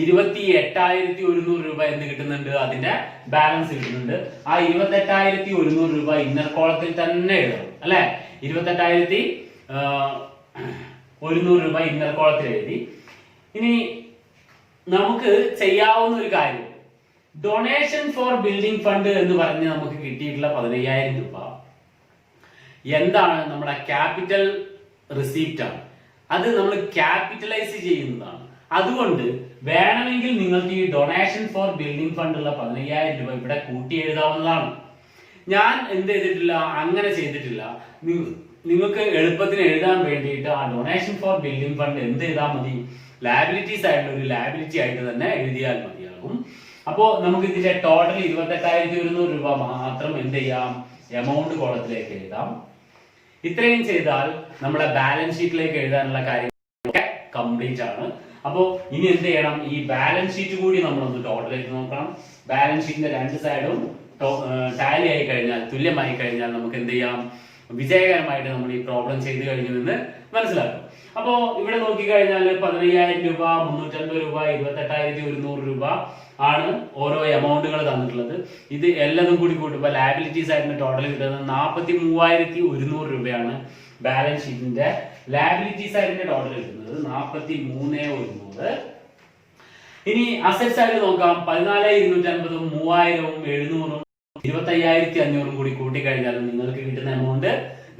28,100 രൂപ എന്ന് കിട്ടുന്നുണ്ട്. അതിന്റെ ബാലൻസ് കിട്ടുന്നുണ്ട്. ആ 28,100 രൂപ ഇന്നർ കോളത്തിൽ തന്നെ എഴുതണം അല്ലെ. 28,100 രൂപ ഇന്നർ കോളത്തിൽ എഴുതി. ഇനി നമുക്ക് ചെയ്യാവുന്ന ഒരു കാര്യം, ഡൊണേഷൻ ഫോർ ബിൽഡിംഗ് ഫണ്ട് എന്ന് പറഞ്ഞ് നമുക്ക് കിട്ടിയിട്ടുള്ള 15,000 രൂപ എന്താണ്? നമ്മുടെ ക്യാപിറ്റൽ റിസീപ്റ്റ് ആണ്. അത് നമ്മൾ ക്യാപിറ്റലൈസ് ചെയ്യുന്നതാണ്. അതുകൊണ്ട് വേണമെങ്കിൽ നിങ്ങൾക്ക് ഈ ഡൊണേഷൻ ഫോർ ബിൽഡിംഗ് ഫണ്ട് ഉള്ള 15,000 രൂപ ഇവിടെ കൂട്ടി എഴുതാവുന്നതാണ്. ഞാൻ എന്ത് ചെയ്തിട്ടില്ല, അങ്ങനെ ചെയ്തിട്ടില്ല. നിങ്ങൾക്ക് എളുപ്പത്തിന് എഴുതാൻ വേണ്ടിയിട്ട് ആ ഡൊണേഷൻ ഫോർ ബിൽഡിംഗ് ഫണ്ട് എന്ത് ചെയ്താൽ മതി? ലയബിലിറ്റി സൈഡിൽ ഒരു ലയബിലിറ്റി ആയിട്ട് തന്നെ എഴുതിയാൽ മതിയാകും. അപ്പോ നമുക്ക് ഇതിന്റെ ടോട്ടൽ 28,100 രൂപ മാത്രം എന്ത് ചെയ്യാം? എമൗണ്ട് കോളത്തിലേക്ക് എഴുതാം. ഇത്രയും ചെയ്താൽ നമ്മുടെ ബാലൻസ് ഷീറ്റിലേക്ക് എഴുതാനുള്ള കാര്യങ്ങളൊക്കെ കംപ്ലീറ്റ് ആണ്. അപ്പോ ഇനി എന്ത് ചെയ്യണം? ഈ ബാലൻസ് ഷീറ്റ് കൂടി നമ്മളൊന്ന് ടോട്ടൽ ചെയ്ത് നോക്കണം. ബാലൻസ് ഷീറ്റിന്റെ രണ്ട് സൈഡും ടാലി ആയി കഴിഞ്ഞാൽ, തുല്യമായി കഴിഞ്ഞാൽ നമുക്ക് എന്ത് ചെയ്യാം? വിജയകരമായിട്ട് നമ്മൾ ഈ പ്രോബ്ലം ചെയ്തു കഴിഞ്ഞു എന്ന് മനസ്സിലാക്കും. അപ്പോ ഇവിടെ നോക്കിക്കഴിഞ്ഞാൽ 15,000 രൂപ, 350 രൂപ, 28,100 രൂപ ആണ് ഓരോ എമൗണ്ടുകൾ തന്നിട്ടുള്ളത്. ഇത് എല്ലാതും കൂടി കൂട്ടുമ്പോൾ ലാബിലിറ്റീസ് ആയിട്ട് ടോട്ടൽ കിട്ടുന്നത് 43,100 രൂപയാണ്. ബാലൻസ് ഷീറ്റിന്റെ ലാബിലിറ്റീസ് ആയിട്ട് ടോട്ടൽ കിട്ടുന്നത് 43,100. ഇനി അസറ്റ്സ് ആയിട്ട് നോക്കാം. 14,250, 3,000, 700, 25,500 കൂടി കൂട്ടിക്കഴിഞ്ഞാലും നിങ്ങൾക്ക് കിട്ടുന്ന എമൗണ്ട്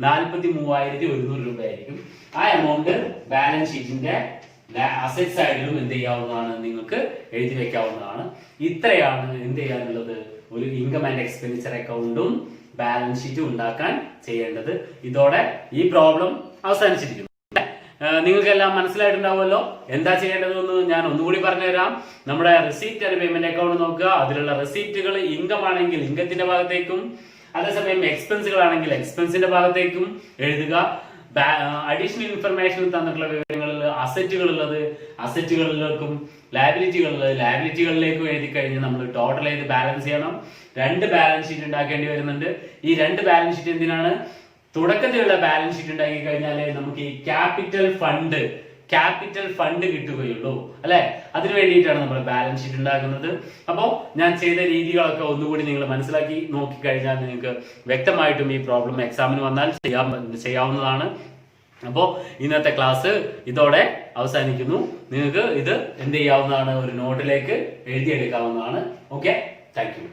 43,100 രൂപ ആയിരിക്കും. ആ എമൗണ്ട് ബാലൻസ് ഷീറ്റിന്റെ അസറ്റ് സൈഡിലും എന്ത് ചെയ്യാവുന്നതാണ്, നിങ്ങൾക്ക് എഴുതി വെക്കാവുന്നതാണ്. ഇത്രയാണ് എന്ത് ചെയ്യാനുള്ളത്, ഒരു ഇൻകം ആൻഡ് എക്സ്പെൻഡിച്ചർ അക്കൗണ്ടും ബാലൻസ് ഷീറ്റും ഉണ്ടാക്കാൻ ചെയ്യേണ്ടത്. ഇതോടെ ഈ പ്രോബ്ലം അവസാനിച്ചിരിക്കുന്നു. നിങ്ങൾക്കെല്ലാം മനസ്സിലായിട്ടുണ്ടാവുമല്ലോ. എന്താ ചെയ്യേണ്ടതെന്ന് ഞാൻ ഒന്നുകൂടി പറഞ്ഞുതരാം. നമ്മുടെ റിസീപ്റ്റ് ആൻഡ് പേയ്മെന്റ് അക്കൗണ്ട് നോക്കുക. അതിലുള്ള റെസിപ്റ്റുകൾ ഇൻകം ആണെങ്കിൽ ഇൻകത്തിന്റെ ഭാഗത്തേക്കും, അതേസമയം എക്സ്പെൻസുകൾ ആണെങ്കിൽ എക്സ്പെൻസിന്റെ ഭാഗത്തേക്കും എഴുതുക. അഡീഷണൽ ഇൻഫർമേഷൻ തന്നിട്ടുള്ള വിവരങ്ങളിൽ അസറ്റുകൾ ഉള്ളത് അസറ്റുകളിലേക്കും, ലാബിലിറ്റികളിലേക്കും എഴുതി കഴിഞ്ഞ് നമ്മൾ ടോട്ടൽ ചെയ്ത് ബാലൻസ് ചെയ്യണം. 2 ബാലൻസ് ഷീറ്റ് ഉണ്ടാക്കേണ്ടി വരുന്നുണ്ട്. ഈ 2 ബാലൻസ് ഷീറ്റ് എന്തിനാണ്? തുടക്കത്തിലുള്ള ബാലൻസ് ഷീറ്റ് ഉണ്ടാക്കി കഴിഞ്ഞാലേ നമുക്ക് ഈ ക്യാപിറ്റൽ ഫണ്ട് കിട്ടുകയുള്ളൂ, അല്ലെ? അതിനു വേണ്ടിയിട്ടാണ് നമ്മൾ ബാലൻസ് ഷീറ്റ് ഉണ്ടാക്കുന്നത്. അപ്പോൾ ഞാൻ ചെയ്ത രീതികളൊക്കെ ഒന്നുകൂടി നിങ്ങൾ മനസ്സിലാക്കി നോക്കിക്കഴിഞ്ഞാൽ നിങ്ങൾക്ക് വ്യക്തമായിട്ടും ഈ പ്രോബ്ലം എക്സാമിന് വന്നാൽ ചെയ്യാവുന്നതാണ്. അപ്പോൾ ഇന്നത്തെ ക്ലാസ് ഇതോടെ അവസാനിക്കുന്നു. നിങ്ങൾക്ക് ഇത് എന്ത് ചെയ്യാവുന്നതാണ്, ഒരു നോട്ടിലേക്ക് എഴുതിയെടുക്കാവുന്നതാണ്. Okay, thank U.